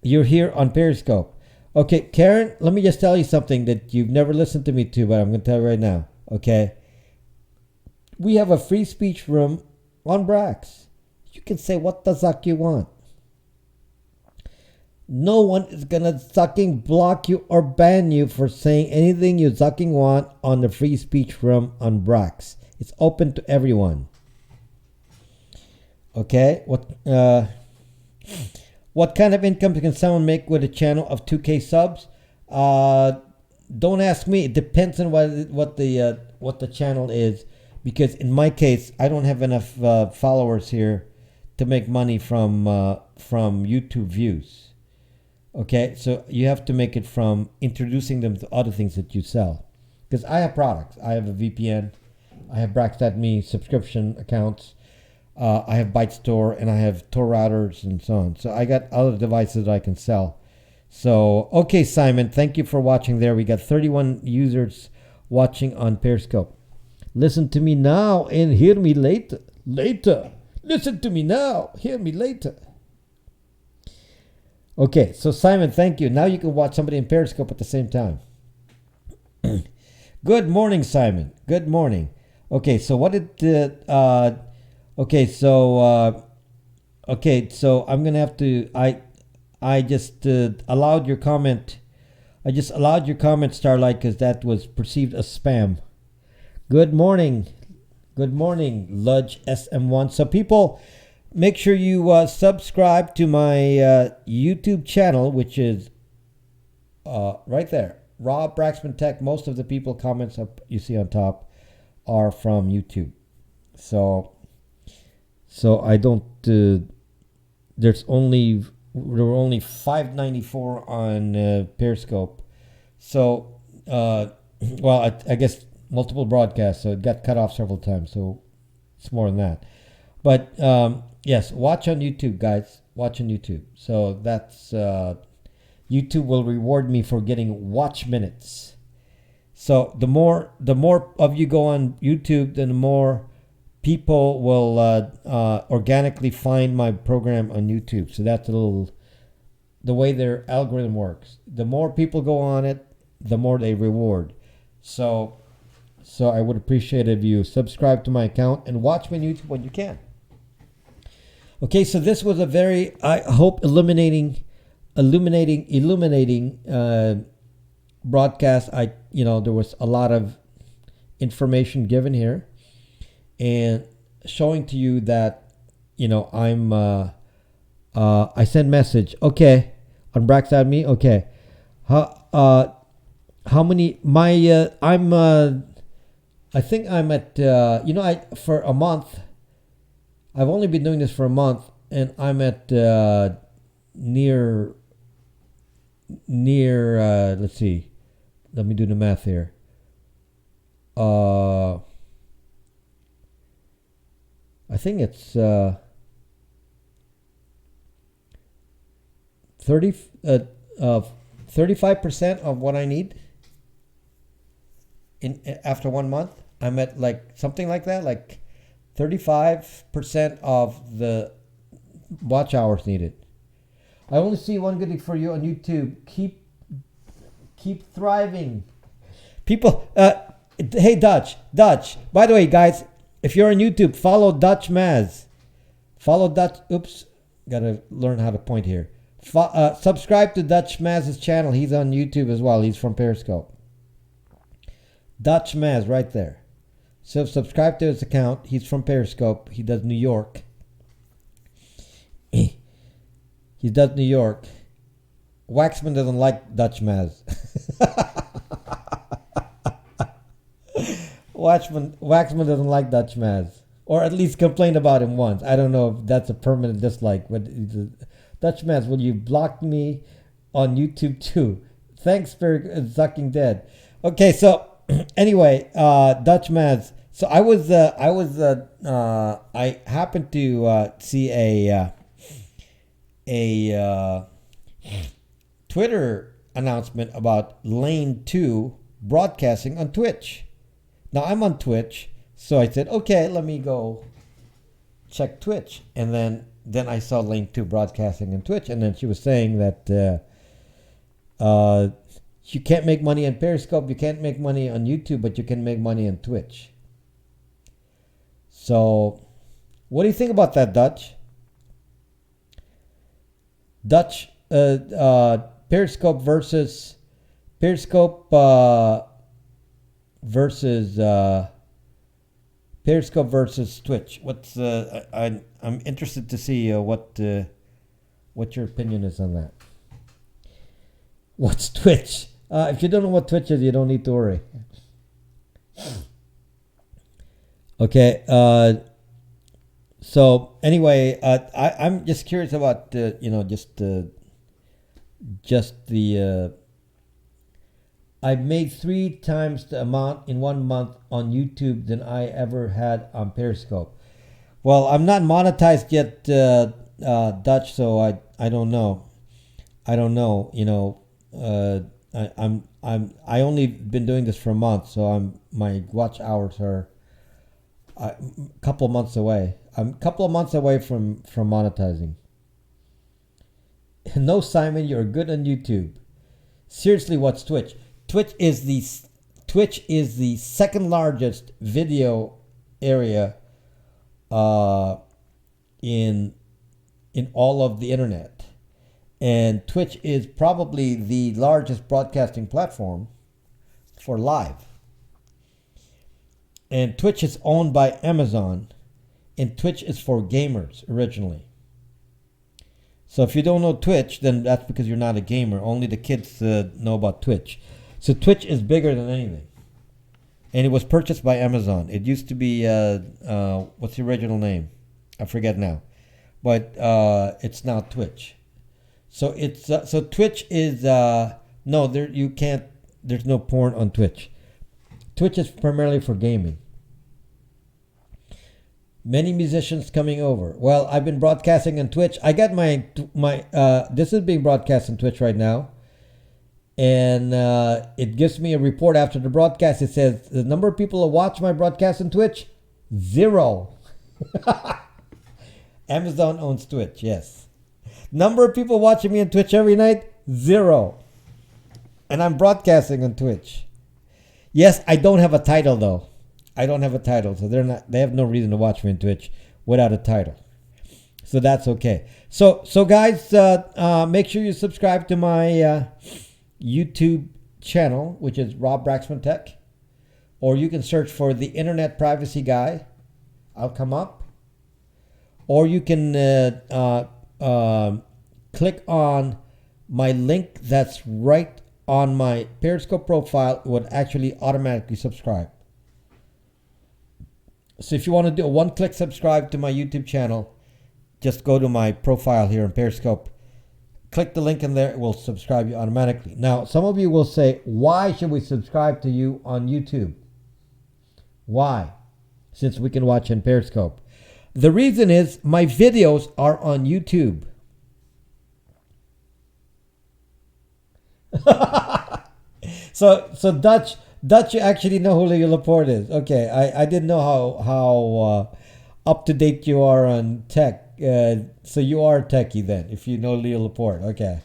You're here on Periscope. Okay, Karen, let me just tell you something that you've never listened to me to, but I'm going to tell you right now. Okay? We have a free speech room on Brax. You can say what the Zuck you want. No one is going to sucking block you or ban you for saying anything you sucking want on the free speech room on Brax. It's open to everyone. Okay? What kind of income can someone make with a channel of 2K subs? Don't ask me. It depends on what the channel is. Because in my case, I don't have enough followers here to make money from YouTube views. Okay, so you have to make it from introducing them to other things that you sell. Because I have products. I have a VPN. I have Brax.me subscription accounts. I have Byte Store and I have Tor routers and so on. So I got other devices that I can sell. So, okay, Simon, thank you for watching there. We got 31 users watching on Periscope. Listen to me now and hear me later. Listen to me now, hear me later. Okay, so Simon, thank you. Now you can watch somebody in Periscope at the same time. Good morning, Simon. Good morning. Okay, so what did Okay, so I'm gonna have to. I just allowed your comment. I just allowed your comment, Starlight, because that was perceived as spam. Good morning. Good morning, Ludge SM1. So people, make sure you subscribe to my YouTube channel, which is right there. Rob Braxman Tech. Most of the people comments up you see on top are from YouTube. So I don't. There were only 594 on Periscope. So well, I guess multiple broadcasts, so it got cut off several times. So it's more than that. But yes, watch on YouTube, guys. Watch on YouTube. So that's YouTube will reward me for getting watch minutes. So the more of you go on YouTube, then the more people will organically find my program on YouTube. So that's the way their algorithm works. The more people go on it, the more they reward. So I would appreciate if you subscribe to my account and watch me on YouTube when you can. Okay, so this was a very, I hope, illuminating broadcast. There was a lot of information given here, and showing to you that I'm I send message. Okay, on Braxad me. Okay, how many? I think I'm at for a month. I've only been doing this for a month, and I'm at near. Let's see. Let me do the math here. 35% of what I need after 1 month. I'm at like something like that, like 35% of the watch hours needed. I only see one good thing for you on YouTube. Keep thriving. People, hey, Dutch. By the way, guys, if you're on YouTube, follow Dutch Maz. Follow Dutch. Oops. Gotta learn how to point here. Subscribe to Dutch Maz's channel. He's on YouTube as well. He's from Periscope. Dutch Maz, right there. So subscribe to his account. He's from Periscope. He does New York. He does New York. Waxman doesn't like Dutch Maz. Waxman doesn't like Dutch Maz. Or at least complained about him once. I don't know if that's a permanent dislike. But Dutch Maz, will you block me on YouTube too? Thanks for sucking dead. Okay, so anyway, Dutch Maz. So I happened to see a Twitter announcement about Lane 2 broadcasting on Twitch. Now I'm on Twitch, so I said, okay, let me go check Twitch. And then I saw Lane 2 broadcasting on Twitch, and then she was saying that you can't make money on Periscope, you can't make money on YouTube, but you can make money on Twitch. So what do you think about that, Dutch? Periscope versus Twitch. What's I'm interested to see what your opinion is on that. What's Twitch? If you don't know what Twitch is, you don't need to worry. Okay. So anyway, I'm just curious about I made 3 times the amount in 1 month on YouTube than I ever had on Periscope. Well, I'm not monetized yet, Dutch, so I don't know. I only been doing this for a month, so my watch hours are a couple of months away. I'm a couple of months away from monetizing. No, Simon, you're good on YouTube. Seriously, what's Twitch? Twitch is the second largest video area uh, in all of the internet. And Twitch is probably the largest broadcasting platform for live. And Twitch is owned by Amazon, and Twitch is for gamers originally. So if you don't know Twitch, then that's because you're not a gamer. Only the kids know about Twitch. So Twitch is bigger than anything. And it was purchased by Amazon. It used to be, what's the original name? I forget now. But it's now Twitch. So it's so Twitch is, no, there you can't, there's no porn on Twitch. Twitch is primarily for gaming. Many musicians coming over. Well, I've been broadcasting on Twitch. I got my this is being broadcast on Twitch right now. And it gives me a report after the broadcast. It says the number of people who watch my broadcast on Twitch, 0. Amazon owns Twitch, yes. Number of people watching me on Twitch every night, 0. And I'm broadcasting on Twitch. Yes, I don't have a title though. I don't have a title, so they have no reason to watch me on Twitch without a title. So that's okay. So guys, make sure you subscribe to my YouTube channel, which is Rob Braxman Tech, or you can search for the Internet Privacy Guy. I'll come up, or you can click on my link that's right on my Periscope profile. It would actually automatically subscribe. So if you want to do a one-click subscribe to my YouTube channel, just go to my profile here in Periscope. Click the link in there. It will subscribe you automatically. Now, some of you will say, why should we subscribe to you on YouTube? Why? Since we can watch in Periscope. The reason is my videos are on YouTube. So Dutch, you actually know who Leo Laporte is. Okay, I didn't know how up to date you are on tech. So you are a techie then, if you know Leo Laporte. Okay.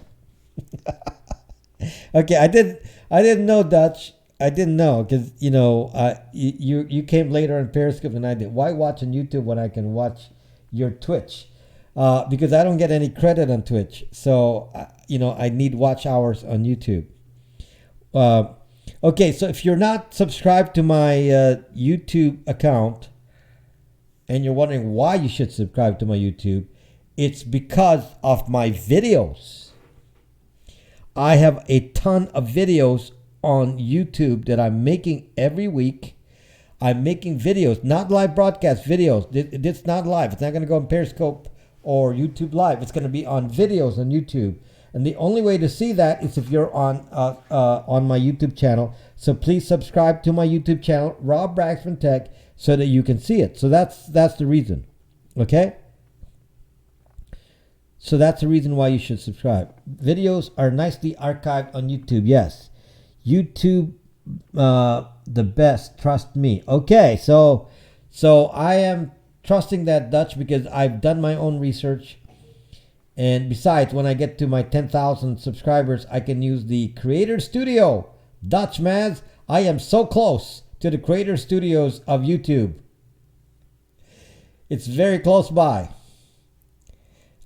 Okay, I didn't know, Dutch. I didn't know because you came later on Periscope than I did. Why watch on YouTube when I can watch your Twitch? Because I don't get any credit on Twitch, so I need watch hours on YouTube. Okay, so if you're not subscribed to my YouTube account, and you're wondering why you should subscribe to my YouTube, it's because of my videos. I have a ton of videos on YouTube that I'm making every week. I'm making videos, not live broadcast videos. It's not live. It's not going to go on Periscope or YouTube Live. It's going to be on videos on YouTube. And the only way to see that is if you're on my YouTube channel. So please subscribe to my YouTube channel, Rob Braxman Tech, so that you can see it. So that's the reason. Okay? So that's the reason why you should subscribe. Videos are nicely archived on YouTube. Yes. YouTube, the best. Trust me. Okay. So I am trusting that, Dutch, because I've done my own research. And besides, when I get to my 10,000 subscribers, I can use the Creator Studio. Dutch Maz, I am so close to the Creator Studios of YouTube. It's very close by.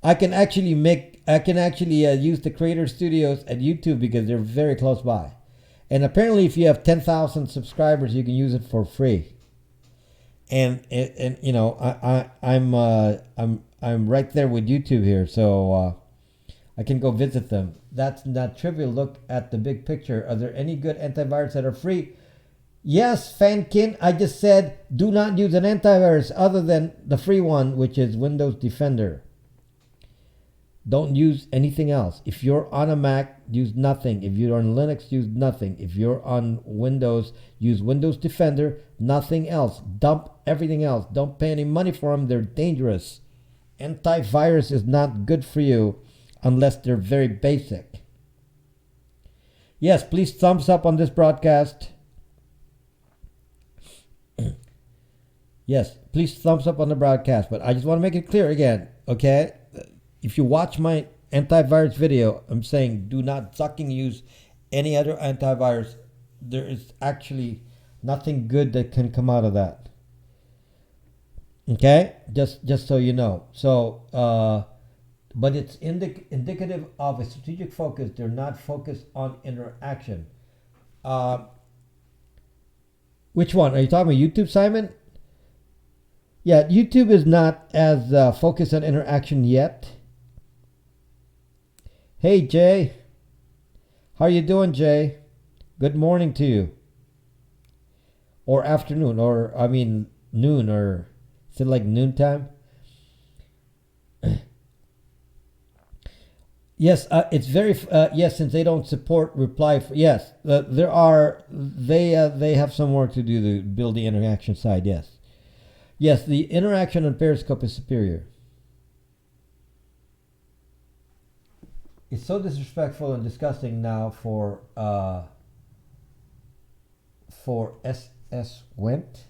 I can actually use the Creator Studios at YouTube because they're very close by. And apparently, if you have 10,000 subscribers, you can use it for free. And I'm right there with YouTube here, so I can go visit them. That's not trivial. Look at the big picture. Are there any good antivirus that are free? Yes, Fankin. I just said do not use an antivirus other than the free one, which is Windows Defender. Don't use anything else. If you're on a Mac, use nothing. If you're on Linux, use nothing. If you're on Windows, use Windows Defender. Nothing else. Dump everything else. Don't pay any money for them. They're dangerous. Antivirus is not good for you unless they're very basic. Yes, please thumbs up on this broadcast. Yes, please thumbs up on the broadcast. But I just want to make it clear again, okay? If you watch my antivirus video, I'm saying do not fucking use any other antivirus. There is actually nothing good that can come out of that. Okay, just so you know. So, but it's indicative of a strategic focus. They're not focused on interaction. Uh, which one are you talking about? YouTube, Simon? Yeah, YouTube is not as focused on interaction yet. Hey, Jay. How are you doing, Jay? Good morning to you. Or afternoon, or I mean noon, or is it like noontime? Yes, it's very yes. Since they don't support reply, yes, there are they have some work to do to build the interaction side. Yes, yes, the interaction on Periscope is superior. It's so disrespectful and disgusting now for SS Went.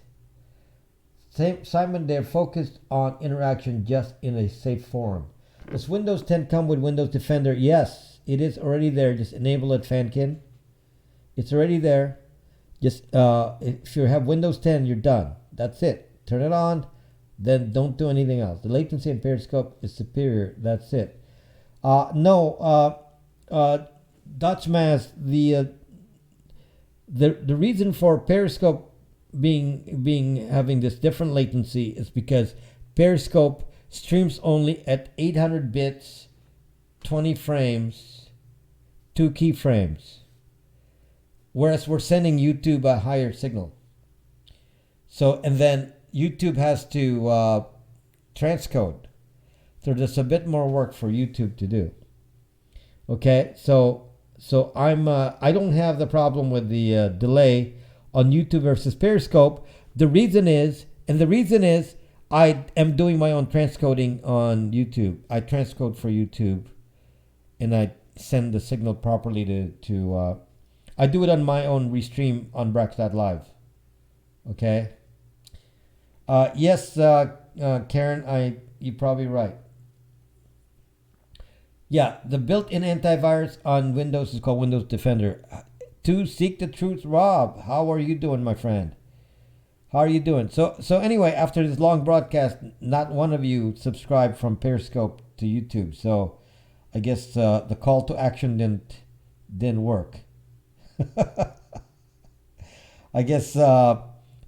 Simon, they're focused on interaction just in a safe forum. Does Windows 10 come with Windows Defender? Yes, it is already there. Just enable it, Fankin. It's already there. Just if you have Windows 10, you're done. That's it. Turn it on, then don't do anything else. The latency in Periscope is superior. That's it. Dutch Mass, the reason for Periscope being having this different latency is because Periscope streams only at 800 bits, 20 frames, 2 keyframes, whereas we're sending YouTube a higher signal. So, and then YouTube has to transcode. So there's a bit more work for YouTube to do. Okay, so I don't have the problem with the delay on YouTube versus Periscope. The reason is I am doing my own transcoding on YouTube. I transcode for YouTube, and I send the signal properly to I do it on my own restream on Brax.live. Okay. Yes, Karen, you're probably right. Yeah, the built-in antivirus on Windows is called Windows Defender. To seek the truth, Rob, how are you doing, my friend? How are you doing? So anyway, after this long broadcast, not one of you subscribed from Periscope to YouTube. So I guess the call to action didn't work. I guess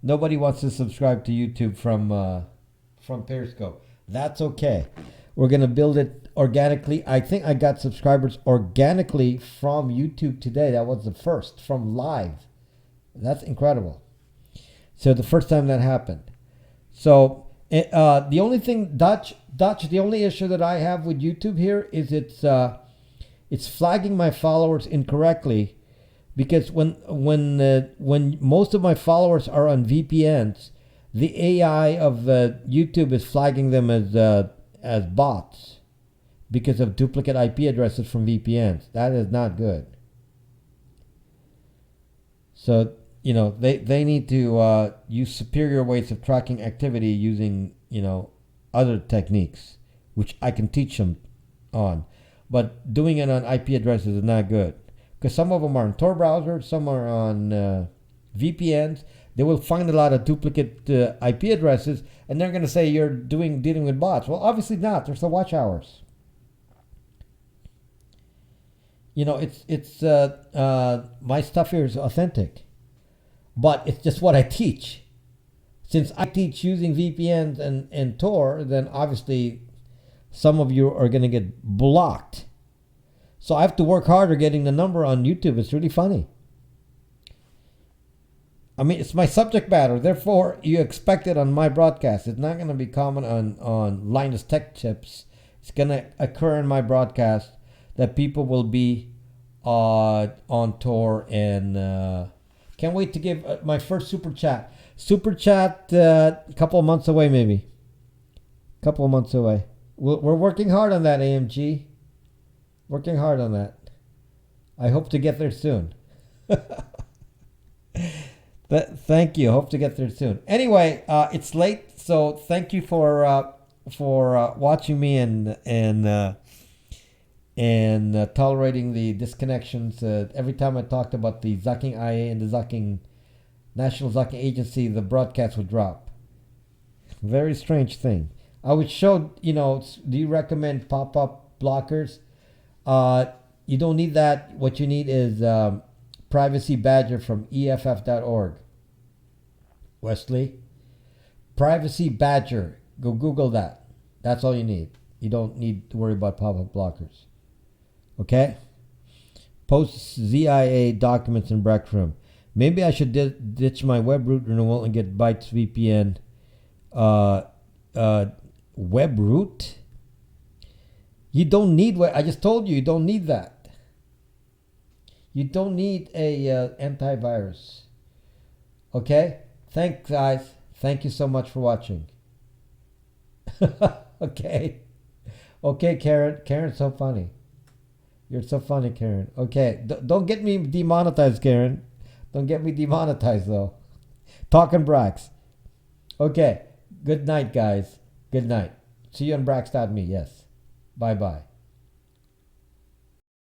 nobody wants to subscribe to YouTube from Periscope. That's okay. We're gonna build it organically. I think I got subscribers organically from YouTube today. That was the first from live. That's incredible. So the first time that happened. So the only thing, Dutch, the only issue that I have with YouTube here is it's flagging my followers incorrectly, because when most of my followers are on VPNs, the AI of YouTube is flagging them as bots because of duplicate IP addresses from VPNs. That is not good. So they need to use superior ways of tracking activity using other techniques, which I can teach them on. But doing it on IP addresses is not good, because some of them are on Tor browsers, some are on VPNs. They will find a lot of duplicate IP addresses, and they're going to say you're dealing with bots. Well, obviously not. There's the watch hours. It's my stuff here is authentic, but it's just what I teach. Since I teach using VPNs and Tor, then obviously some of you are going to get blocked. So I have to work harder getting the number on YouTube. It's really funny. I mean, it's my subject matter. Therefore, you expect it on my broadcast. It's not going to be common on Linus Tech Tips. It's going to occur in my broadcast that people will be on Tor, and can't wait to give my first super chat. Super chat a couple of months away, maybe. A couple of months away. We're working hard on that, AMG. Working hard on that. I hope to get there soon. But thank you. Hope to get there soon. Anyway, it's late, so thank you for watching me and tolerating the disconnections. Every time I talked about the Zucking IA and the National Zucking Agency, the broadcast would drop. Very strange thing. I would show, do you recommend pop-up blockers? You don't need that. What you need is Privacy Badger from EFF.org. Wesley? Privacy Badger. Go Google that. That's all you need. You don't need to worry about pop-up blockers. Okay? Post ZIA documents in Break Room. Maybe I should ditch my web root renewal and get Bytes VPN. Web root? You don't need I just told you, you don't need that. You don't need a antivirus. Okay? Thanks, guys. Thank you so much for watching. Okay. Okay, Karen. Karen's so funny. You're so funny, Karen. Okay. Don't get me demonetized, Karen. Don't get me demonetized, though. Talking Brax. Okay. Good night, guys. Good night. See you on Brax.me. Yes. Bye-bye.